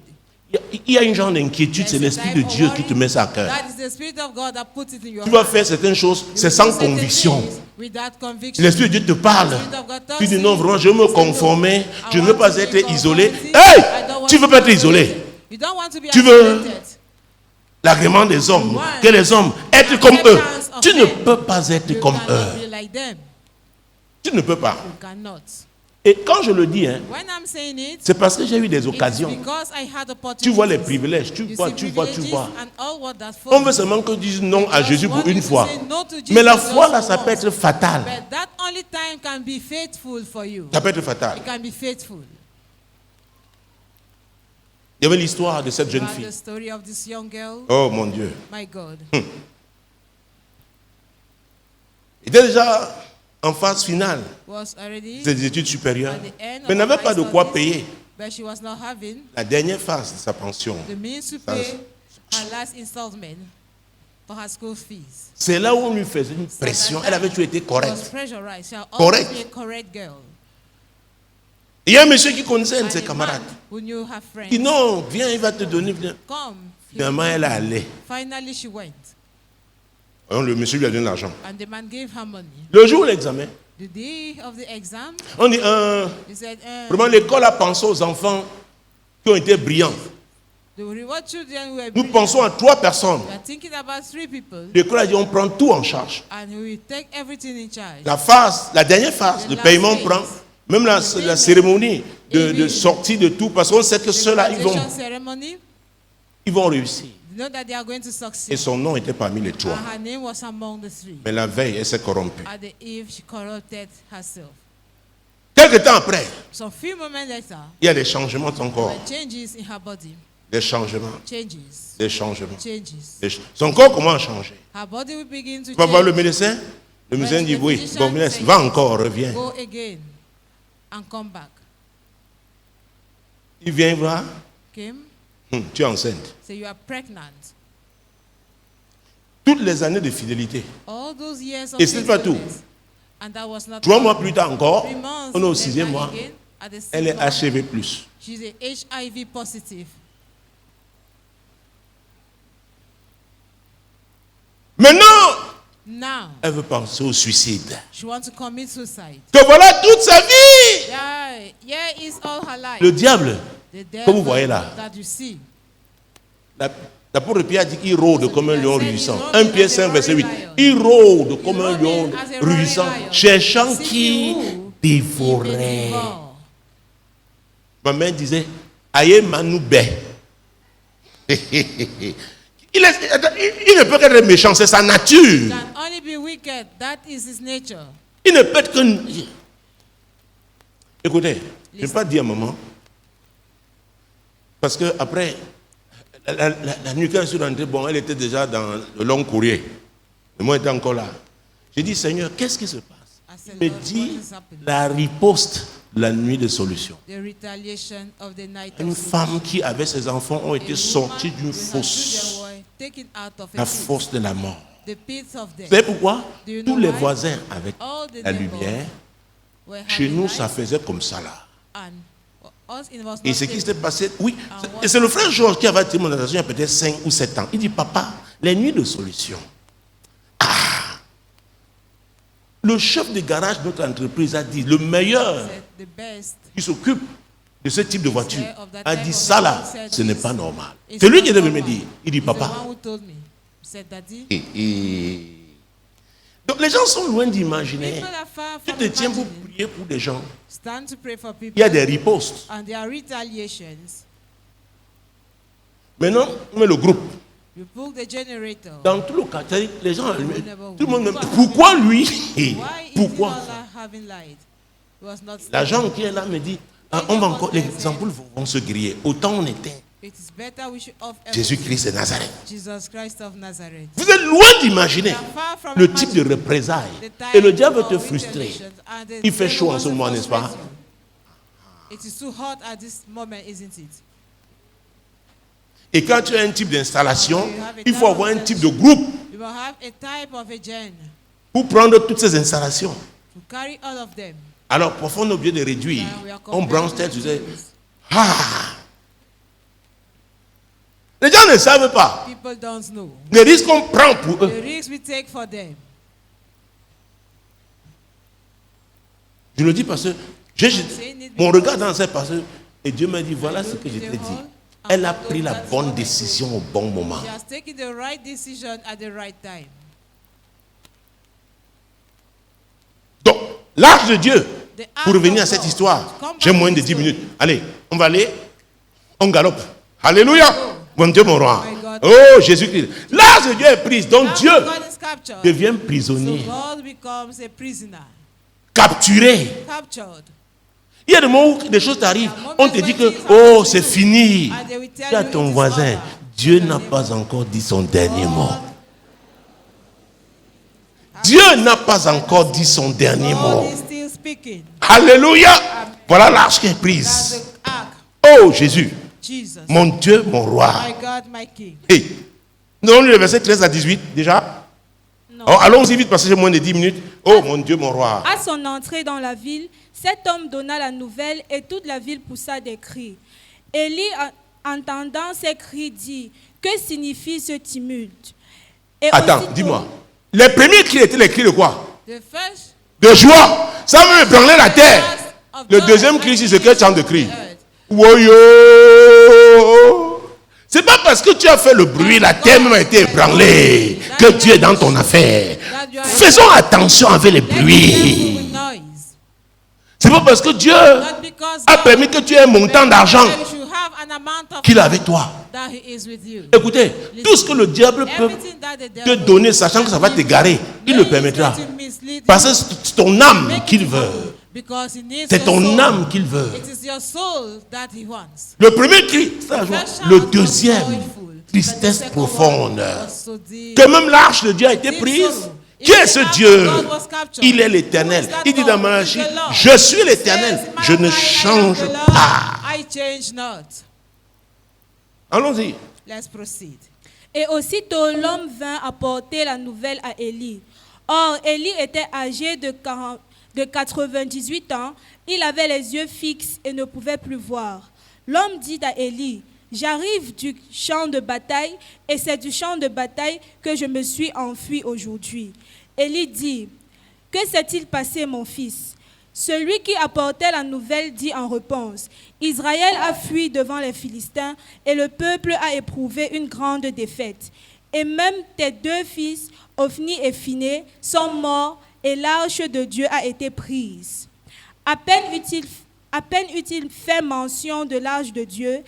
Il y a une genre d'inquiétude, c'est There's a l'Esprit de type of Dieu worry. qui te met ça à cœur. That is the Spirit of God that puts it in your Tu vas heart. faire certaines choses, c'est You sans do certain conviction. things without conviction. L'Esprit de Dieu te parle. The Spirit of God tells Tu dis you, non, vraiment, je veux me say, no, conformer. Je I ne veux want pas to be être isolé. conformity. Hey! I don't want Tu ne veux to pas be être isolé. isolated. You don't want to be Tu veux isolated. L'agrément des hommes. want Que les hommes être comme eux. acceptance of Tu ne men. peux pas être You comme cannot eux. be like them. Tu ne peux pas. You cannot. Et quand je le dis, hein, When I'm saying it, c'est parce que j'ai eu des it's occasions. because I had Tu vois les opportunities. privilèges. Tu You vois, see tu vois, tu privileges vois. and all what that On veut follows. seulement que Dieu dise non à Just Jésus pour want you une to fois. say no to Jesus Mais la just foi, là, for ça peut once. être fatal. But that only time can be faithful for you. Ça peut être fatal. It can be faithful. Il y avait l'histoire de cette jeune About fille. the story of this young girl, Oh mon Dieu. my God. Il était déjà en phase finale Was already des études supérieures. at the end Mais of n'avait her pas de quoi studies, payer but she was not having la dernière phase de sa pension. the means to Ça, pay her last installment for her school fees. C'est là où on lui faisait une pression. Elle avait toujours été She was correcte. pressurized. She had Correct. always been a correct girl. Il y a un monsieur qui connaissait un de And ses a camarades. man who knew her friend. Il dit non, viens, il va te donner. Viens. Come. Finalement, elle est allée. Finally, she went. Alors, le monsieur lui a donné l'argent. And the man gave her money. Le jour de l'examen, The day of the exam, on dit, he said, vraiment, l'école a pensé aux enfants qui ont été brillants. the reward children were Nous pensons à 3 personnes. We are thinking about 3 people, L'école a dit, on prend tout en charge. and we will take everything in charge. La dernière phase, The le last paiement phase. prend, même la cérémonie de sortie de tout, parce qu'on sait que The ceux-là, graduation ceremony, ils vont réussir. you know that they are going to Et succeed. son nom était parmi les 3. And her name was among the 3. Mais la veille, elle s'est corrompue. At the eve, she corrupted herself. Quelque temps après, So few moments later, il y a des changements de son corps. there were changes in her body. Des changements. Changes. Des changements. Changes. Son corps commence à changer. Her body will begin to Tu vas voir le change. médecin. Le médecin When dit the oui, physician bon, laisse, says, va encore, reviens. Go again and come back. Il vient voir, Kim, tu es enceinte. say you are pregnant. Toutes les années de fidélité. All those years of Et c'est pas tout. faithfulness. And that was not 3 all. mois plus tard encore, 3 months on est au later 6e mois, again, at the elle est 6th month, HCV+. she's a HIV positive. Maintenant, Now, elle veut penser au suicide. she wants to commit suicide. Que voilà toute sa vie. Yeah, is all her life. Le diable, The que vous devil voyez là, that you see. l'apôtre Pierre dit qu'il rôde comme un lion Pierre rugissant. said 1 he's Pierre roaring 5, verset 8. as a roaring lion. Il rôde comme un He lion roaring as a roaring rugissant, lion, cherchant seeking qui who he may dévorait. devour. Ma mère disait, aïe manoube. Il ne peut qu'être méchant, c'est sa nature. Can only be wicked. That is his nature. Il ne peut être que... Écoutez, je ne vais pas dire à maman, parce que après, la nuit quand je suis rentré, bon, elle était déjà dans le long courrier. Et moi, j'étais encore là. J'ai dit, Seigneur, qu'est-ce qui se passe? I said, Il me Lord, dit, what is happening? la riposte La nuit de solution. The retaliation of the night Une of femme qui avait ses enfants ont été sortis d'une fosse. La fosse de la mort. the pit of death. Vous savez pourquoi? Do you know Tous les why? voisins avec All the la neighbors lumière. were Chez having nous, light, ça faisait comme ça là. and us it was Et not ce qui stable. s'est passé, oui, et c'est le frère Georges qui avait témoigné il y a peut-être 5 ou 7 ans. Il dit, papa, les nuits de solution. Le chef de garage de notre entreprise a dit, le meilleur Said the best qui s'occupe de ce type de voiture a dit, of ça là, said ce n'est this pas normal. is C'est lui qui not devait me normal. dire. Il dit, He's the papa. one who told me. He said, Daddy, Donc les gens sont loin d'imaginer. people are far Tu from te tiens pour imagining. prier pour des gens. Stand to pray for people. Il y a des ripostes. And there are retaliations. Maintenant, on met le groupe. You pull the generator. Dans tout le quartier, les gens allument. Tout le monde me dit, pourquoi lui? Why is Pourquoi? he not having light? It was not L'agent qui est là me dit, on va encore, les ampoules vont se griller. Autant on était It is better we should off Jésus-Christ de Nazareth. Jesus Christ of Nazareth. Vous êtes loin d'imaginer Far from le type de imagining représailles. the type Et le diable of te frustrer. retaliations and the Il fait devil chaud en wants ce to moment, n'est-ce pas? frustrate you. It is too hot at this moment, isn't it? Et quand tu as un type d'installation, il faut avoir un type de groupe You will have a type of a gen pour prendre toutes ces installations. to carry all of them. Alors, parfois, on est obligé de réduire. And we are On branche tel, comparing tu sais. the tools. Ah! Les gens ne savent pas People don't know. les risques qu'on prend pour The eux. risks we take for them. Je le dis parce que mon regard dans cette parce que et Dieu m'a dit voilà ce que je t'ai dit. Elle a pris la bonne décision au bon moment. She has taken the right decision at the right time. Donc, l'arche de Dieu, pour revenir à cette histoire, j'ai moins de 10 minutes. Allez, on va aller, on galope. Alléluia. Mon Dieu, mon roi. Oh, Jésus-Christ. L'arche de Dieu est prise, donc Dieu Now God is captured. devient So prisonnier, God becomes a prisoner. capturé. Captured. Il y a des moments où des choses t'arrivent. On te dit que, oh, c'est fini. And they will tell Dis à you ton it is voisin, over. Dieu n'a pas encore dit son dernier mot. Dieu n'a pas encore dit son dernier mot. God is still speaking. Alléluia. Voilà l'arche qui est That's prise. the ark. Oh Jésus, Jesus. mon Dieu, mon roi. My God, my King. Hey, nous avons lu le verset 13 à 18 déjà. Non. Oh, allons-y vite parce que j'ai moins de 10 minutes. Oh mon Dieu, mon roi. À son entrée dans la ville, cet homme donna la nouvelle et toute la ville poussa des cris. Élie, entendant ces cris, dit, que signifie ce tumulte? Et Attends, aussitôt- dis-moi. Les premiers cris étaient les cris de quoi? The first De joie. Ça me ébranler la terre. of Le joy deuxième and cri, c'est quel chant de cri? earth. Woyo. C'est pas parce que tu as fait le bruit, la terre même a été ébranlée, que Dieu est dans ton affaire. Faisons attention avec les Let me careful bruits. with noise. C'est pas parce que Dieu Not because a God permis que tu aies un montant d'argent you should have an amount of qu'il a avec toi. that he is with you. Écoutez, tout ce que le diable peut Everything that the te devil donner, sachant que ça va t'égarer, il le permettra. Parce que c'est ton âme qu'il veut. Because he needs C'est your ton soul. âme qu'il veut. It is your soul that he wants. Le premier cri, c'est la joie. First Le shout was deuxième, joyful, but the tristesse second profonde. one was so deep. Que même l'arche de Dieu a été Deep prise. sorrow. Qui est ce Dieu? God was captured. Il est l'éternel. Who is that Il dit dans God? Malachie, He is the Lord. je suis l'éternel, Says, je ne "My change I am the Lord, pas. I change not." Allons-y. Let's proceed. Et aussitôt l'homme vint apporter la nouvelle à Élie. Or, Élie était âgé de 98 ans. Il avait les yeux fixes et ne pouvait plus voir. L'homme dit à Élie, j'arrive du champ de bataille et c'est du champ de bataille que je me suis enfui aujourd'hui. Élie dit, que s'est-il passé, mon fils? Celui qui apportait la nouvelle dit en réponse, Israël a fui devant les Philistins et le peuple a éprouvé une grande défaite. Et même tes deux fils, Ophni et Phiné, sont morts et l'arche de Dieu a été prise. À peine eut-il fait mention de l'arche de Dieu,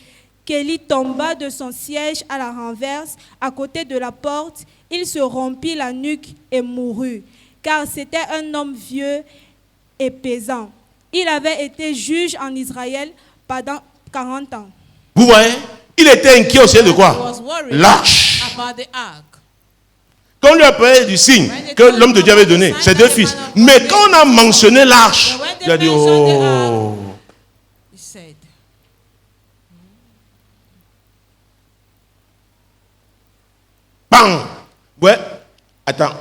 qu'Élie tomba de son siège à la renverse, à côté de la porte. Il se rompit la nuque et mourut, car c'était un homme vieux et pesant. Il avait été juge en Israël pendant 40 ans. Vous voyez, il était inquiet au sujet de He quoi? was worried L'arche. about the ark. Quand on lui a parlé du signe que l'homme de Dieu avait donné, ses deux fils. Mais quand on a mentionné l'arche, Il a dit, oh. He said, Bang. Ouais. Attends.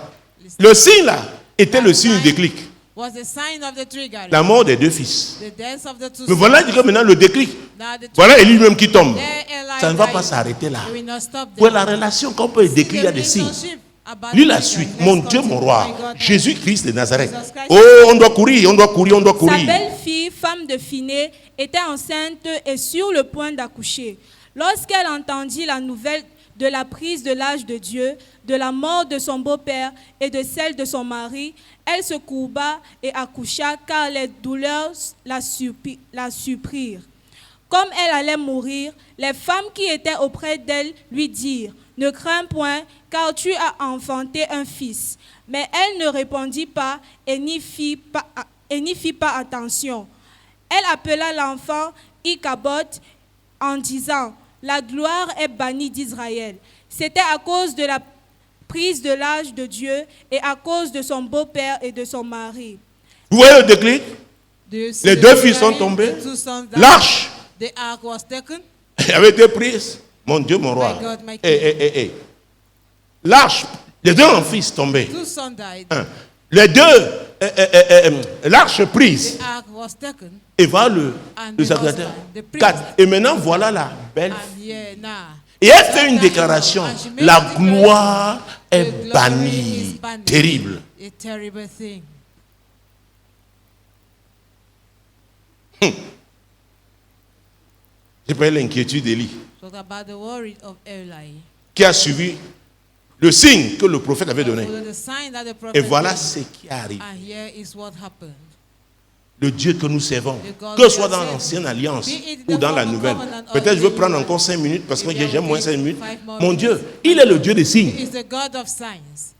Le signe là était le signe du déclic. was the sign of the triggering. La mort des deux fils. The death of the two Mais voilà, il dit que maintenant le déclic. Now the Voilà Élie lui-même qui tombe. There Eli Ça ne va died. pas s'arrêter là. It will not stop there. Pour la relation, quand on peut décrire, il y a des signes. About Lis the la triggering. suite. Let's Mon Dieu, continue. mon roi. My God, my Jésus-Christ de Nazareth. Jesus Christ. Oh, on doit courir, on doit courir, on doit Sa courir. belle-fille, femme de Phinée, était enceinte et sur le point d'accoucher. Lorsqu'elle entendit la nouvelle de la prise de l'âge de Dieu, de la mort de son beau-père et de celle de son mari, elle se courba et accoucha car les douleurs la surprirent. Comme elle allait mourir, les femmes qui étaient auprès d'elle lui dirent, « Ne crains point, car tu as enfanté un fils. » Mais elle ne répondit pas et n'y fit pas attention. Elle appela l'enfant Ichabod en disant, « La gloire est bannie d'Israël. » C'était à cause de la prise de l'âge de Dieu et à cause de son beau-père et de son mari. Vous voyez le déclic? Do you see Les the deux fils sont triggering? tombés. The two sons died. L'arche The ark was taken. avait été prise. Mon Dieu, mon roi. My God, my Eh. L'arche, les deux en fils tombés. Two sons died. Les deux, l'arche prise. The ark was taken. Et va le the sacrificateur. husband, the priest. 4. Et maintenant, voilà la belle. And here now. Et elle fait une déclaration. And she made La a declaration. gloire The est glory is bannie. bannie. Terrible. A terrible thing. J'ai pas l'inquiétude d'Élie, Talk about the worry of Eli. qui a suivi le signe que le prophète avait donné. Follow the sign that the prophet Et voilà gave. ce qui arrive. And here is what happened. Le Dieu que nous servons, The God que we ce soit are dans serving, l'ancienne alliance be it ou the dans la former nouvelle. covenant or Peut-être je the veux new prendre one. encore 5 minutes parce que Maybe j'ai I'll moins give 5 minutes. 5 more Mon minutes. Dieu, il est le Dieu des He signes. is the God of signs.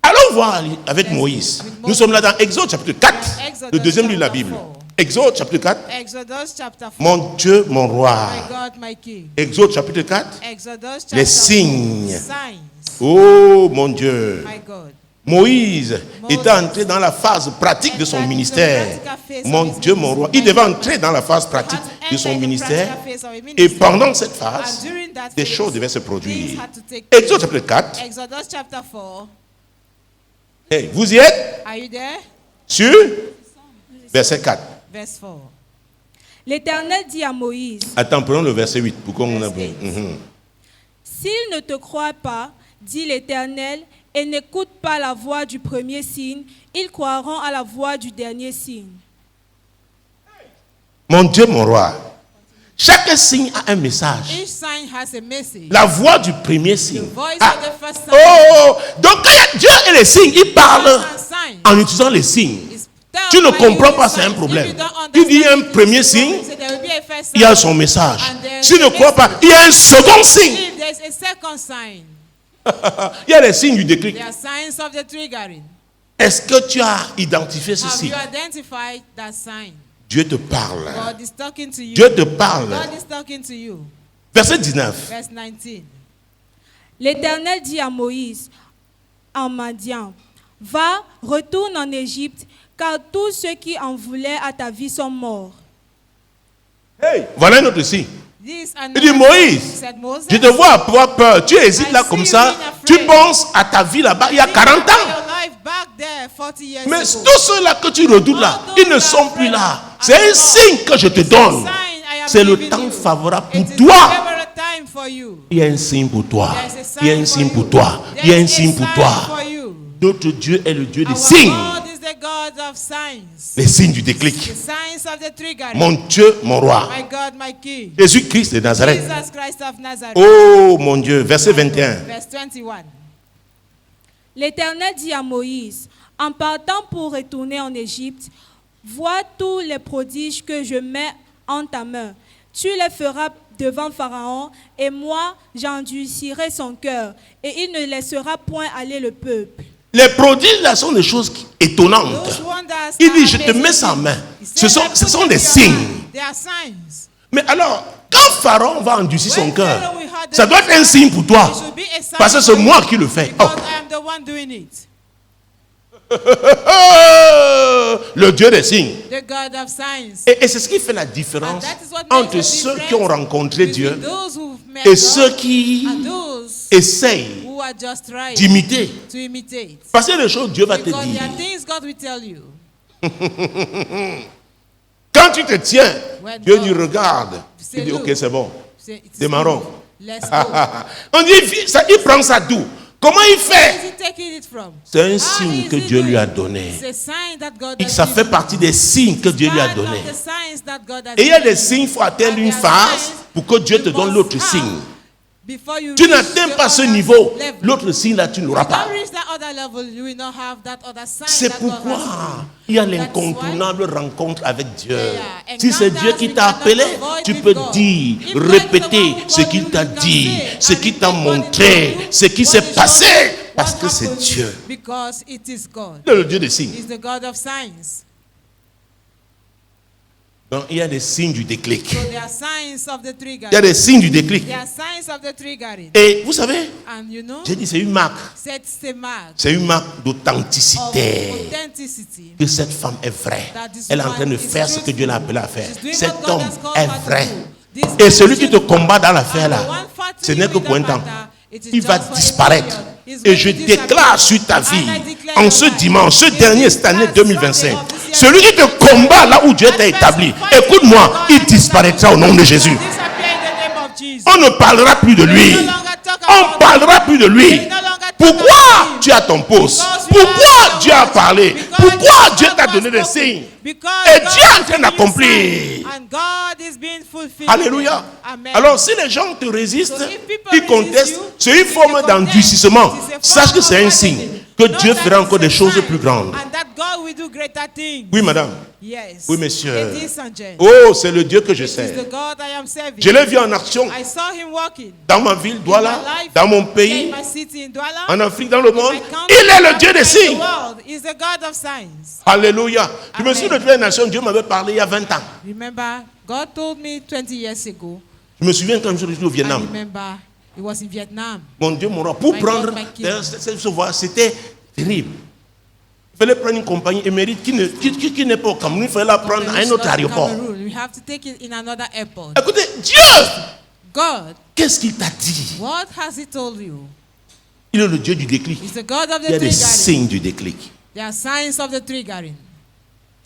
Allons voir avec Yes, Moïse. with Nous Moses. sommes là dans Exode chapitre 4, Exodus le deuxième livre de la chapter Bible. 4. Exode chapitre 4. Exodus chapter 4. Mon Dieu, mon roi. My God, my King. Exode chapitre 4. Exodus chapter Les 4. signes. Signs. Oh mon Dieu. My God. Moïse était entré dans la phase pratique de son ministère. Mon Dieu, mon roi. Il devait entrer dans la phase pratique de son ministère. Et pendant cette phase, des choses devaient se produire. Exode chapitre 4. Exodus chapter 4. Hey, vous y êtes? Are you there? Sur verset 4. Verse 4. L'Éternel dit à Moïse, Attends, prenons le verset 8 pour qu'on Verset ait. 8. s'ils ne te croient pas, dit l'Éternel, et n'écoutent pas la voix du premier signe, ils croiront à la voix du dernier signe. Mon Dieu, mon roi. Chaque signe a un message. Each sign has a message. La voix du premier signe. The voice Ah. of the first sign. Oh, donc quand il y a Dieu et les signes, il parle And sign en utilisant les signes. is Tu ne by comprends using pas, c'est un signs. problème. If you don't Il dit understand un premier it, signe, so there will be a first il y a sign. son message. And there's S'il ne a croit pas, message. il y a un second signe. If there's a second sign, Il y a les signes du déclic. there are signs of the triggering. Est-ce que tu as identifié ce Have signe? you identified that sign? Dieu te parle. God is talking to you. Dieu te parle. God is talking to you. Verset 19. Verse 19. L'Éternel dit à Moïse en Madian, va, retourne en Égypte, car tous ceux qui en voulaient à ta vie sont morts. Hey, voilà un autre signe. This Il dit Moïse, said Moses, je te vois avoir peur. Tu hésites là comme ça. Tu penses à ta vie là-bas il y a 40 ans. your life back there 40 years Mais ago. tous ceux-là que tu redoutes là, ils ne sont plus là. C'est un signe que je te donne. C'est le temps favorable pour toi. Time for you. Il y a un signe pour toi. There's a Il y a un sign signe for pour you. toi. Il y a un There's signe a pour sign toi. for you. Notre Dieu est le Dieu des Our signes. God is the God of signs. Les signes du The déclic. signs of the trigger. Mon Dieu, mon roi. My God, my King. Jésus-Christ de Nazareth. Jesus Christ of Nazareth. Oh mon Dieu, verset 21. Verse 21. L'Éternel dit à Moïse, en partant pour retourner en Égypte, vois tous les prodiges que je mets en ta main. Tu les feras devant Pharaon, et moi j'endurcirai son cœur, et il ne laissera point aller le peuple. Les prodiges là sont des choses étonnantes. Those wonders Il are dit, je te amazing. mets ça en main. He Ce said, sont I put des it in your signes. hand. They are signs. Mais alors, quand Pharaon va endurcir son When cœur, Pharaoh will have the ça doit être un signe pour toi. It should be a sign Parce que c'est for you, moi qui le fais. Oh. because I am the one doing it. Le Dieu des signes. The God of signs. Et c'est ce qui fait la différence entre ceux qui ont rencontré Dieu Those who've met et God ceux qui and those essayent who are just trying d'imiter. to imitate. Parce que les choses, Dieu va te Because dire. there are things God will tell you. Quand tu te tiens, When Dieu God dit regarde. say, Il dit ok, look, c'est bon. say, it is Démarrons. good. Let's go. On dit il prend ça d'où? Comment il Where fait? is he taking it from? C'est un How signe is que he Dieu lui a doing? donné. It's a sign that God Et has ça fait given partie des signes que Dieu lui a part of donnés. the signs that God has Et il y a given des signes, il faut atteindre And une there are phase signs pour que Dieu te you donne must l'autre have signe. before you Tu reach n'atteins the pas ce other niveau, level. l'autre signe là, tu n'auras If you pas. don't reach that other level, you will not have that other sign C'est that God has pourquoi given. il y a That's l'incontournable rencontre avec Dieu. Yeah. Si c'est Dieu qui t'a appelé, tu peux dire, répéter ce qu'il t'a dit, ce qu'il t'a montré, ce qui s'est passé, parce que c'est Dieu. Because it is God. Il est le Dieu des signes. He's the God of signs. Donc, il y a des signes du déclic. So there are signs of the trigger. Il y a des signes du déclic. There are signs of the triggering. Et vous savez, And you know, j'ai dit, c'est une marque. it's a mark C'est une marque of d'authenticité. authenticity. Que cette femme est vraie. That this Elle est en woman train de is faire ce que Dieu l'a appelé à faire. She's doing Cet what God homme has called est her to vrai. do. This Et man celui qui te should- combat dans l'affaire And là, the one fighting ce n'est que you pour un with that temps. matter, it is Il va just for a disparaître. period. He's Et going je to disappear. déclare sur ta And vie, I declare en your ce life. dimanche, ce In dernier, this cette année last 2025, Sunday of this year, celui qui te combat là où Dieu t'a établi, écoute-moi, il disparaîtra au nom de Jésus. Disappear in the name of Jesus. On ne parlera plus de lui. We no longer talk On about ne parlera plus de lui. We no longer talk Pourquoi about him. tu as ton poste? Because we Pourquoi have Dieu a the parlé? Because Pourquoi God Dieu t'a has donné des spoken. signes? Because Et God Dieu est en has train given d'accomplir. signs. And God is being fulfilled. Alléluia. Amen. Alors si les gens te résistent, So if people ils resist contestent, you, c'est une if forme they d'endurcissement. contest, it's a Sache que form c'est of un signe hardening. que Know Dieu that fera it's encore a des choses sign plus grandes. And that God will do greater things. Oui, madame. Yes. Oui, monsieur. Ladies and gentlemen. Oh, c'est le Dieu que je It is sers. the God I am serving. Je l'ai vu en action I saw him walking. dans ma ville, Douala, In my life, dans mon here in pays, my city in Douala, en Afrique, dans le monde. my country, Il est le Dieu des Africa, in signes. the world. He's the God of signs. Alléluia. Je me Amen. suis retrouvé en nation, Dieu m'avait parlé il y a 20 ans. Remember, God told me 20 years ago. Je me souviens quand je suis retourné au I Vietnam. remember it was in Vietnam. Mon Dieu, mon roi, pour My prendre God, my King. cette voie, c'était terrible. Il fallait prendre une compagnie émérite qui n'est pas au Cameroun, il fallait la prendre à un autre aéroport. Cameroon. We have to take it in another airport. Écoutez, Dieu, God, qu'est-ce qu'il t'a dit? what has He told you? Il est le Dieu du déclic. He's the God of Il y a the des triggering. signes du déclic. There are signs of the triggering.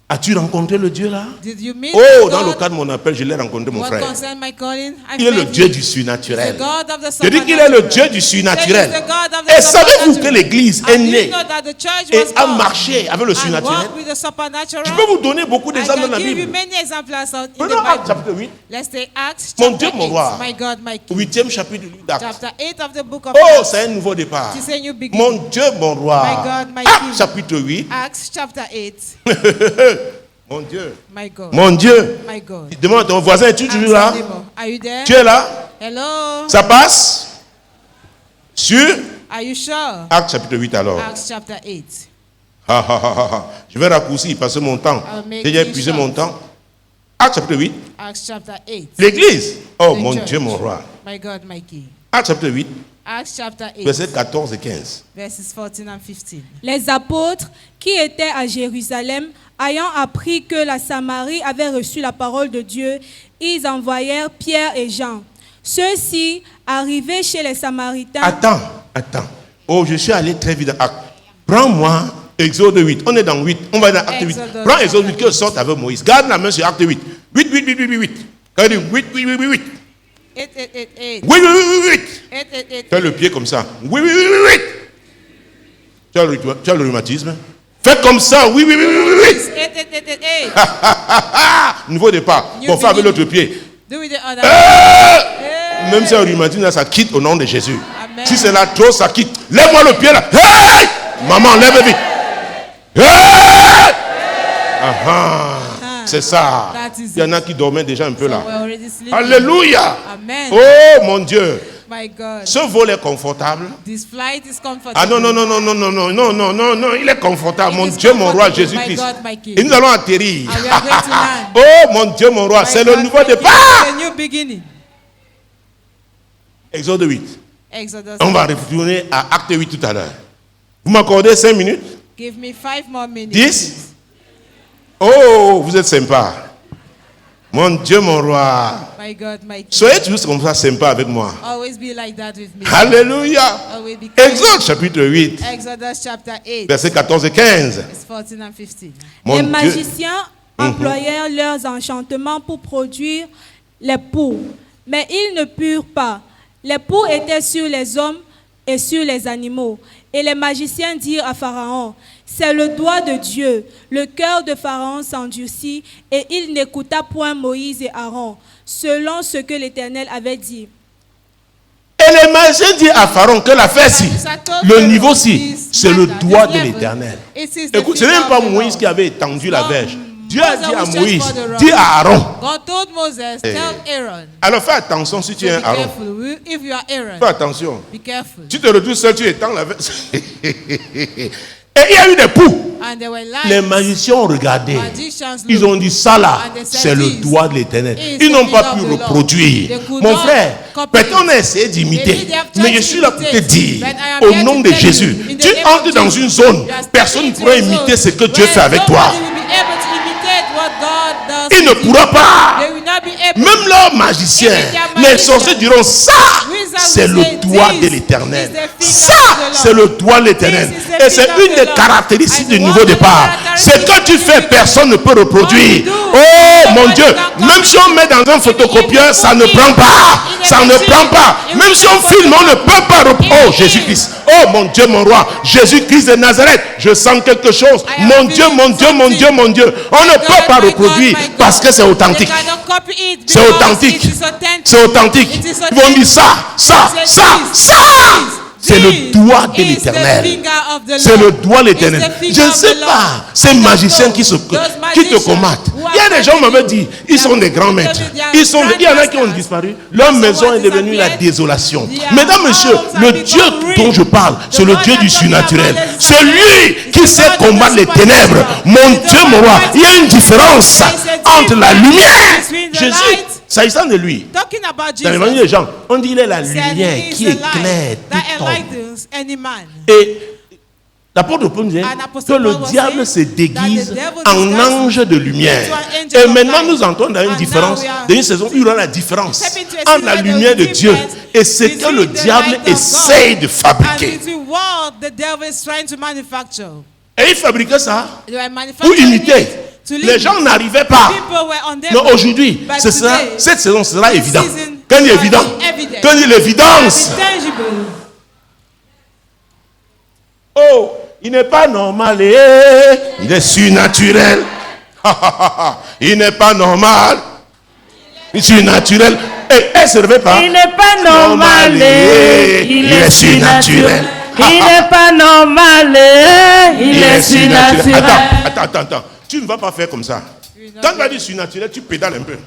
As-tu rencontré le Dieu là? Did you meet Oh, God? dans le cadre de mon appel, je l'ai rencontré, mon What frère. concerned my calling? I Il est le met Dieu him. du He's surnaturel. the God of the Je dis qu'il est le supernatural. Dieu du surnaturel. He's the God of the Et savez-vous que supernatural. l'église est And you née know that the church et was a born marché avec le and surnaturel? walked with the supernatural. Je peux vous donner beaucoup I d'exemples dans can la give you Bible. many examples in the Prenons Actes Bible. chapitre 8, Let's take Acts Mon chapter Dieu, mon 8. roi. My God, my King. 8e chapitre du livre d'Actes. Chapter 8 of the book of Oh, Acts. c'est un nouveau départ. It's a new beginning. Mon Dieu, mon roi. My God, my Actes King. chapitre 8. Acts chapter 8. Mon Dieu. My God. Mon Dieu. My God. Demande à ton voisin, es-tu Ask toujours your là? neighbor. Are you there? Tu es là? Hello. Ça passe? Sur Are you sure? Actes chapitre 8 alors. Acts chapter 8. Je vais raccourcir parce que mon temps. I'll make J'ai déjà it épuisé short. mon temps. Actes chapitre 8. Acts chapter 8. L'église. Oh The mon church. Dieu, mon roi. My God, my King. Actes chapitre 8, Acts chapter 8. versets 14 et 15. Verses 14 and 15. Les apôtres qui étaient à Jérusalem, ayant appris que la Samarie avait reçu la parole de Dieu, ils envoyèrent Pierre et Jean. Ceux-ci, arrivés chez les Samaritains... Attends. Oh, je suis allé très vite dans Actes. Prends-moi Exode 8. On est dans 8. On va dans Acte 8. Exode Prends Exode 8 que sorte avec Moïse. Garde la main sur Acte 8. 8. Quand il dit 8. 8. 8. Fais le pied comme ça. 8. Tu as le rhumatisme. Fais comme ça. 8. 8. Nouveau départ. New Bon, fais avec beginning. l'autre pied. Do with the other. Même si un rhumatisme, là, ça quitte au nom de Jésus. Amen. Si c'est là trop, ça quitte. Lève-moi le pied là. Hey! Maman, lève vite. Hey! C'est ça. That is Il y en a qui dormaient déjà un peu là. We're already sleeping. Alléluia. Amen. Oh mon Dieu. My God. Ce vol est confortable. This flight is comfortable. Ah non, il est confortable. It Mon is Dieu, mon roi, comfortable. Jésus-Christ. My God, my King. Et nous allons atterrir. And we are going to land. Oh mon Dieu, mon roi, My c'est le God, nouveau my King. départ. It's a new beginning. Exode 8. Exodus. On va retourner à Acte 8 tout à l'heure. Vous m'accordez 5 minutes? Give me 5 more minutes. 10? Oh, vous êtes sympa. Mon Dieu, mon roi. My God, my King. Soyez tous comme ça sympa avec moi. Always be like that with me. Alléluia. Always be kind. Exode chapitre 8, Exodus chapter 8. versets 14 et 15. It's 14 and 15. Mon Les Dieu. magiciens employèrent leurs enchantements pour produire les poux, mais ils ne purent pas. Les poux étaient sur les hommes et sur les animaux. Et les magiciens dirent à Pharaon, c'est le doigt de Dieu. Le cœur de Pharaon s'endurcit et il n'écouta point Moïse et Aaron, selon ce que l'Éternel avait dit. Et les magiciens disent à Pharaon que l'affaire-ci, le niveau-ci, c'est le doigt de l'Éternel. Écoute, ce n'est même pas Moïse qui avait étendu la verge. Dieu a dit à Moïse, dis à Aaron. God told Moses, tell Aaron. Alors fais attention si tu es Be un Aaron. careful. If you are Aaron, Fais attention. be careful. Tu te retrouves seul, tu étends la verge. Et il y a eu des poux. And they were Les lions. magiciens ont regardé. Magicians Ils ont dit ça là, And they said, c'est le "This doigt de l'Éternel. is Ils n'ont the pas finger pu of the Lord." reproduire. They could Mon not frère, copy peut-être it. on a essayé d'imiter, Maybe they have mais tried je to suis là pour te imitate, dire, but I am au here nom to de tell Jésus, you, in the tu name of entres dans Jesus, une zone, you are personne ne stepping pourra into a imiter ce zone que Dieu where fait avec toi. nobody will be able to imitate what God does Il ne with you. pourra pas. They will not be able. Même leurs magiciens, Even their les magicians, sorciers diront ça, wizards c'est will le say, doigt "This de l'Éternel. is the finger Ça, of the Lord. c'est le doigt de l'Éternel. This is the Et c'est finger of une the des Lord. caractéristiques And du one nouveau of the départ. characteristics C'est que tu fais, personne ne peut reproduire. Oh mon Dieu, même si on met dans un photocopieur, ça ne prend pas. Ça ne prend pas. Même si on filme, on ne peut pas reproduire. Oh Jésus-Christ. Oh mon Dieu, mon roi. Jésus-Christ de Nazareth. Je sens quelque chose. Mon Dieu, mon Dieu, mon Dieu, mon Dieu. On ne peut pas reproduire parce que c'est authentique. C'est authentique. C'est authentique. Ils vont dire ça, ça, ça, ça. C'est le doigt de l'Éternel. C'est le doigt de l'Éternel. Je ne sais pas, ces magiciens qui te combattent. Il y a des gens qui m'avaient dit, ils sont des grands maîtres. Il y en a qui ont disparu. Leur maison est devenue la désolation. Mesdames, messieurs, le Dieu dont je parle, c'est le Dieu du surnaturel. C'est lui qui sait combattre les ténèbres. Mon Dieu, mon roi, il y a une différence entre la lumière. Jésus, s'agissant de lui, dans l'évangile des gens, on dit qu'il est la lumière qui éclaire tout homme. Et l'apôtre Paul disait que le diable se déguise en ange de lumière. Et maintenant nous entrons dans une différence, dans une saison où il y aura la différence entre la lumière de Dieu et ce que le diable essaye de fabriquer. Et il fabriquait ça pour imiter. Les gens n'arrivaient pas. Mais aujourd'hui, cette saison sera évidente. Quand il est évident, quand il y a l'évidence. Oh, il n'est pas normal, il est surnaturel. Il n'est pas normal, il est surnaturel. Et elle ne se réveille pas. Il n'est pas normal, il est surnaturel. Il n'est pas normal, il est surnaturel. Attends. Tu ne vas pas faire comme ça. Quand tu vas dire surnaturel, tu pédales un peu.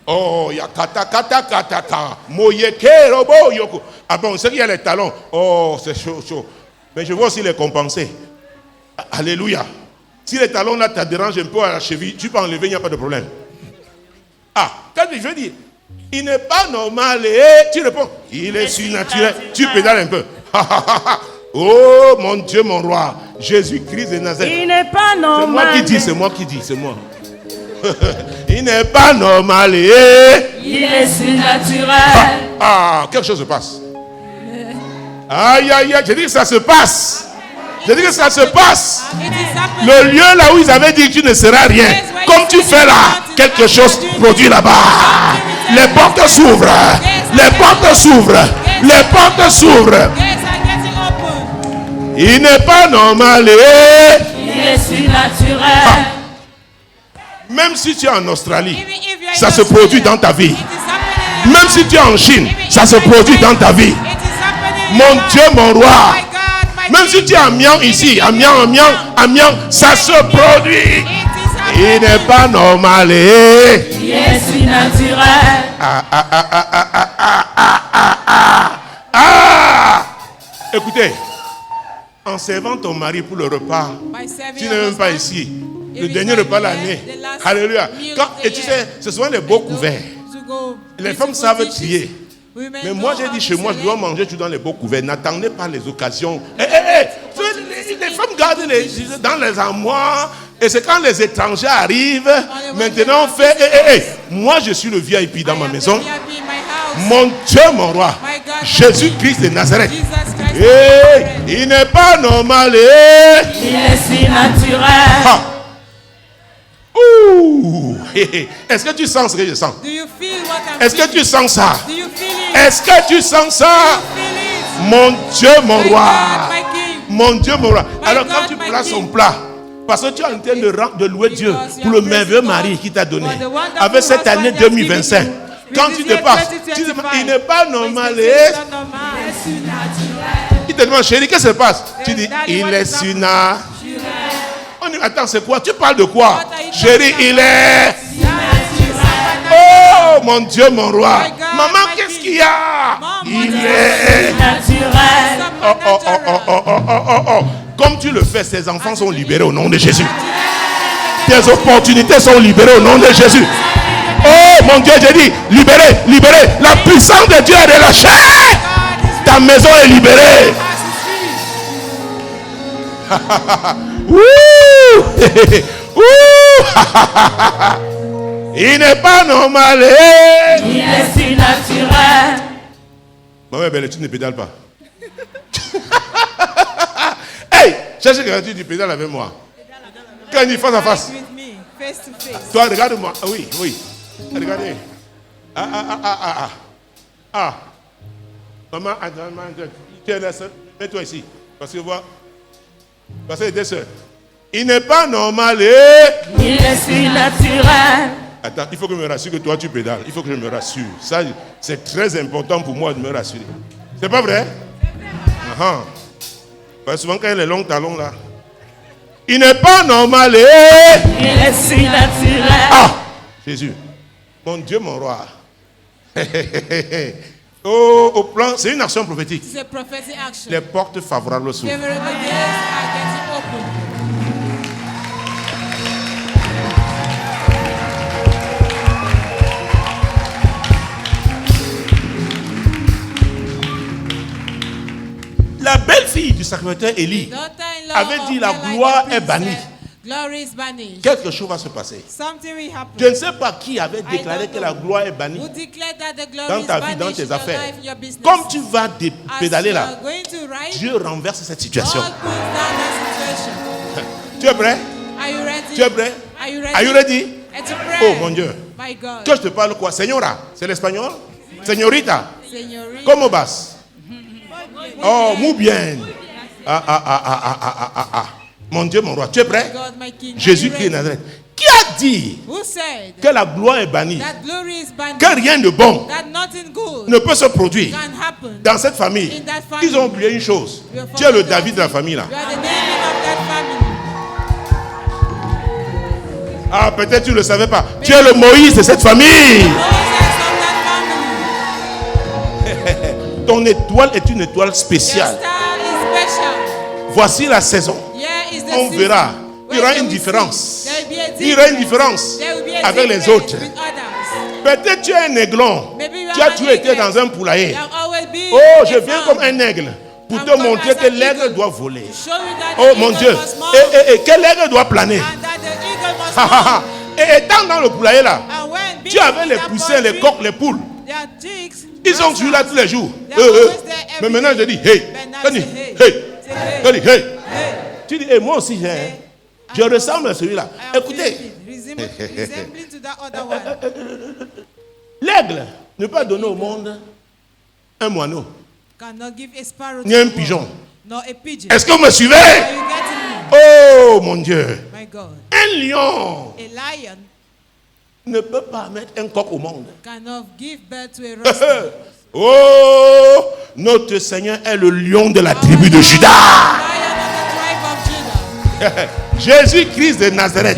Oh, il y a kata. Moyeke, robo, yoko. Ah bon, c'est qu'il y a les talons. Oh, c'est chaud. Mais je vois aussi les compensés. Alléluia. Si les talons là te dérangent un peu à la cheville, tu peux enlever, il n'y a pas de problème. Ah, quand je veux dire, il n'est pas normal, tu réponds, il est surnaturel. Tu pédales un peu. Oh mon Dieu, mon roi, Jésus-Christ de Nazareth. Il n'est pas normal. C'est moi qui dis. Il n'est pas normal. Il est surnaturel. Ah, quelque chose se passe. Aïe, j'ai dit que ça se passe. Le lieu là où ils avaient dit que tu ne seras rien, comme tu fais là, quelque chose produit là-bas. Les portes s'ouvrent. Il n'est pas normal. Il est surnaturel. Même si tu es en Australie, ça se produit dans ta vie. Même si tu es en Chine, ça se produit dans ta vie. Mon Dieu, mon roi. Même si tu es à Mian ici, à Mian, ça se produit. Il n'est pas normal. Il est surnaturel. Écoutez, en servant ton mari pour le repas, tu n'es même pas ici. Le dernier repas de l'année. Alléluia. Et tu sais, ce sont les beaux couverts. Les femmes savent trier. Mais moi, j'ai dit chez moi, je dois manger tout dans les beaux couverts. N'attendez pas les occasions. Les femmes gardent les dans les armoires. Et c'est quand les étrangers arrivent, maintenant on fait, moi je suis le VIP dans ma maison. Mon Dieu, mon roi, Jésus-Christ de Nazareth. Il n'est pas normal. Il est si naturel. Est-ce que tu sens ce que je sens? Est-ce que tu sens ça? Est-ce que tu sens ça? Mon Dieu, mon roi. Mon Dieu, mon roi. Alors quand tu places son plat, parce que tu es en train de louer Dieu pour le merveilleux mari qui t'a donné. Avec cette année 2025. Quand tu te passes, tu dis, il n'est pas normal. Il te demande, chérie, qu'est-ce qui se passe? Tu dis, il est surnaturel. Attends, c'est quoi? Tu parles de quoi? Chérie, il est... Oh, mon Dieu, mon roi. Maman, qu'est-ce qu'il y a? Il est... Oh. Comme tu le fais, ces enfants sont libérés au nom de Jésus. Tes opportunités sont libérées au nom de Jésus. Oh mon Dieu, j'ai dit, libéré. La puissance de Dieu est relâchée. Ta maison est libérée. Il n'est pas normal. Il est si naturel. Maman belle, tu ne pédales pas. Hey, cherche quelqu'un, tu pédales avec moi. Quand il dit face à face. Toi, regarde-moi. Oui. Regardez. Maman, mets-toi ici. Parce que vois. Parce que les deux soeurs. Il n'est pas normal. Il est si naturel. Attends, il faut que je me rassure que toi tu pédales. Il faut que je me rassure. Ça, c'est très important pour moi de me rassurer. C'est pas vrai? Parce que souvent quand il y a les longs talons là. Il n'est pas normal. Il est si naturel. Jésus. Mon Dieu, mon roi. Oh, au plan, c'est une action prophétique. Les portes favorables s'ouvrent. La belle-fille du sacrificateur Élie avait dit la gloire est bannie. Quelque chose va se passer. Je ne sais pas qui avait déclaré que la gloire est bannie dans ta vie, dans tes affaires. Comme tu vas pédaler là, Dieu renverse cette situation. Tu es prêt? Tu es prêt? Are you ready? Oh mon Dieu. Que je te parle quoi? Señora, c'est l'espagnol? Señorita. Comment vas? Oh, muy bien. Mon Dieu, mon roi, tu es prêt? Jésus-Christ de Nazareth. Qui a dit que la gloire est bannie? Que rien de bon ne peut se produire dans cette famille. Ils ont oublié une chose. Tu es le David de la famille là. Peut-être tu ne le savais pas. Tu es le Moïse de cette famille. Ton étoile est une étoile spéciale. Voici la saison. On verra. Il y aura une différence. Il y aura une différence avec les autres. Peut-être tu es un aiglon. Tu as toujours été dans un poulailler. Oh, je viens comme un aigle pour te montrer que l'aigle doit voler. Oh mon Dieu. Et que l'aigle doit planer. Et étant dans le poulailler là, tu avais les poussins, les coqs, les poules. Ils sont toujours là tous les jours. Mais maintenant je dis, hey. Tu dis, moi aussi, je ressemble à celui-là. Écoutez, l'aigle ne peut pas donner au monde un moineau, ni un pigeon. Est-ce que vous me suivez? Oh mon Dieu. Un lion ne peut pas mettre un coq au monde. Oh, notre Seigneur est le lion de la tribu de Juda. Jésus-Christ de Nazareth.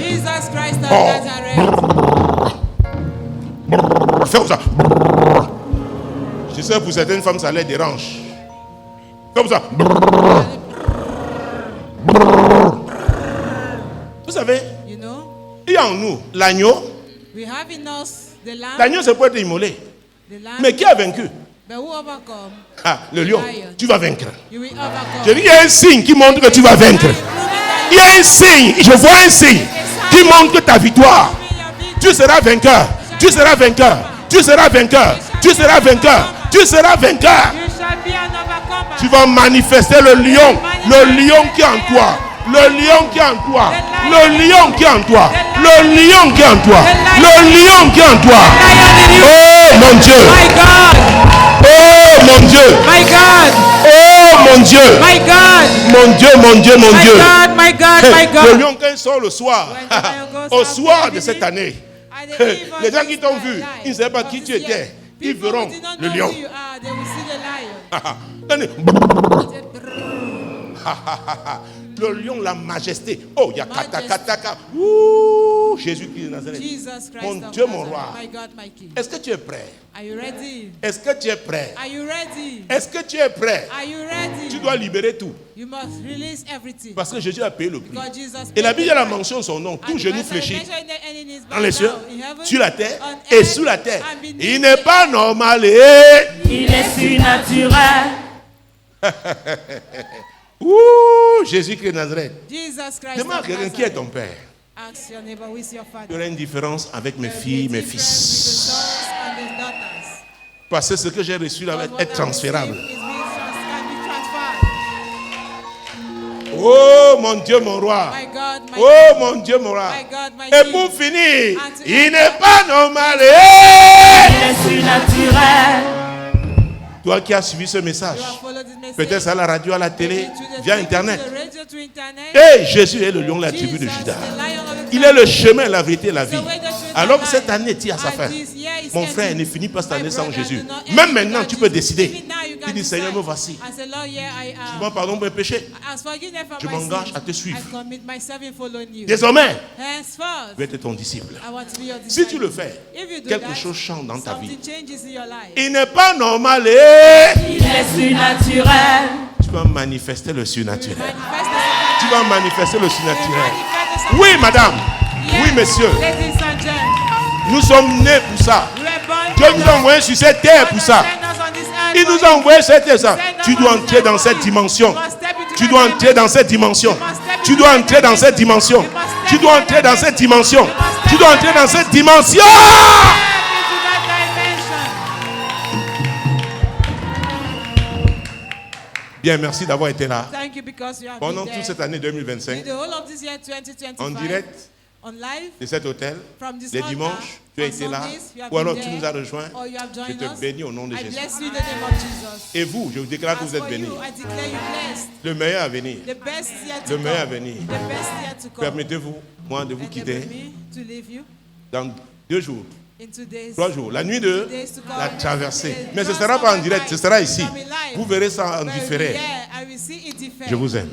Fais comme ça. Je sais, pour certaines femmes, ça les dérange. Comme ça. Vous savez, il y a en nous l'agneau. L'agneau, c'est pour être immolé. Mais qui a vaincu? But who overcome? Ah, le lion, tu vas vaincre. You will overcome. Je dis, il y a un signe qui montre que tu vas vaincre. Il y a un signe, je vois un signe qui montre ta victoire. Tu seras vainqueur. Tu seras vainqueur. Tu seras vainqueur. Tu seras vainqueur. Tu seras vainqueur. You shall be an overcomer. Tu vas manifester le lion qui est en toi. Le lion qui est en toi. Le lion qui est en toi. Le lion qui est en toi. Le lion qui est en toi. Oh mon Dieu. My God. Oh mon Dieu. My God. Oh mon Dieu. My God. Mon Dieu, mon Dieu, mon My Dieu. God. My God. My Le God. lion quand il sort le soir, au soir de cette année, les gens qui t'ont vu, ils ne savaient pas qui tu étais. Ils verront le lion. They will see the lion. Le lion, la majesté. Oh, il y a katakataka. Ouh, Jésus-Christ de Nazareth. Jesus Christ Mon of Dieu, mon Nazareth. roi. My God, my King. Est-ce que tu es prêt? Are you ready? Est-ce que tu es prêt? Are you ready? Est-ce que tu es prêt? Are you ready? Tu dois libérer tout. You must release everything. Parce que Jésus a payé le prix. God, Jesus Et la paid Bible the la price. mentionne son nom. And Tout the genou Bible fléchi. mention in his Dans les cieux, in heaven, sur la terre on et earth, sous la terre. and beneath Il the n'est earth. pas normal. Il est surnaturel. Ouh, Jésus-Christ de Nazareth. Jesus Christ Demande à of quelqu'un qui est Nazareth. ton père. Ask your neighbor, who is your Il y father? aura une différence avec mes filles, mes fils. With the sons and the daughters. Parce que ce que j'ai reçu là va Because what être I transférable. receive is being can be transferred. Oh mon Dieu, mon roi. My God, my Oh mon Dieu, mon roi. My God, my Et King. pour finir, And to il end n'est pas normal. Il est surnaturel. Toi qui as suivi ce message, You have followed this message. peut-être à la radio, à la télé, Maybe to the via TV, Internet. to the radio, to internet. Et Jésus est le lion de la tribu de Jesus, Judas. the lion of the Il est le chemin, la vérité et la vie. The way, the truth, Alors and que cette life. année tire à sa And fin. this year is Mon ending. frère, ne finit pas cette My année sans brother, Jésus. do not end Même maintenant, without tu peux Jesus. décider. Even now, you Tu can dis, Seigneur, me decide. voici. I say, Lord, here I Je am. m'en pardon pour mes péchés. As forgiven for Je my m'engage sins, à te suivre. I commit myself in following you. Désormais, Henceforth, je vais être ton disciple. I want to be your Si disciple. tu le fais, If you do quelque that, chose change dans ta vie. something changes in your life. Il n'est pas normal. Il est surnaturel. Tu vas manifester le surnaturel. Manifest the Tu vas manifester le surnaturel. manifest the Oui, madame. Yes, Oui, monsieur. ladies and gentlemen, Nous sommes nés pour ça. we were born Dieu for nous that. a envoyés sur cette terre pour God ça. has sent us on this earth Il for nous a it. envoyés sur cette terre. Ça. Tu dois entrer dans cette dimension. Tu dois entrer dans cette dimension. Tu dois entrer dans cette dimension. Tu dois entrer dans cette dimension. Tu dois entrer dans cette dimension. Step into that dimension. Bien, merci d'avoir été là. Thank you because you have Pendant been toute cette there. année 2025, In the whole of this year 2025, en direct on live, de cet hôtel, from this les altar, dimanches, tu as on été là, Sundays, you have ou alors been tu there, nous as rejoints. or you have Je joined te us. bénis au nom de I Jésus. bless you in the name of Jesus. Et vous, je vous déclare que As vous êtes for bénis. you, I declare you blessed. Le meilleur à venir. The best is yet to Le come. meilleur à venir. The best is yet to come. Permettez-vous, moi, de vous And quitter permit me to leave you dans 2 jours, in 2 days. 3 jours. La nuit de 2 days to come. la traversée. The Mais ce ne cross sera of pas en my direct, life ce sera ici. shall be live. Vous verrez ça en But différé. yeah, I will see it different. Je vous aime.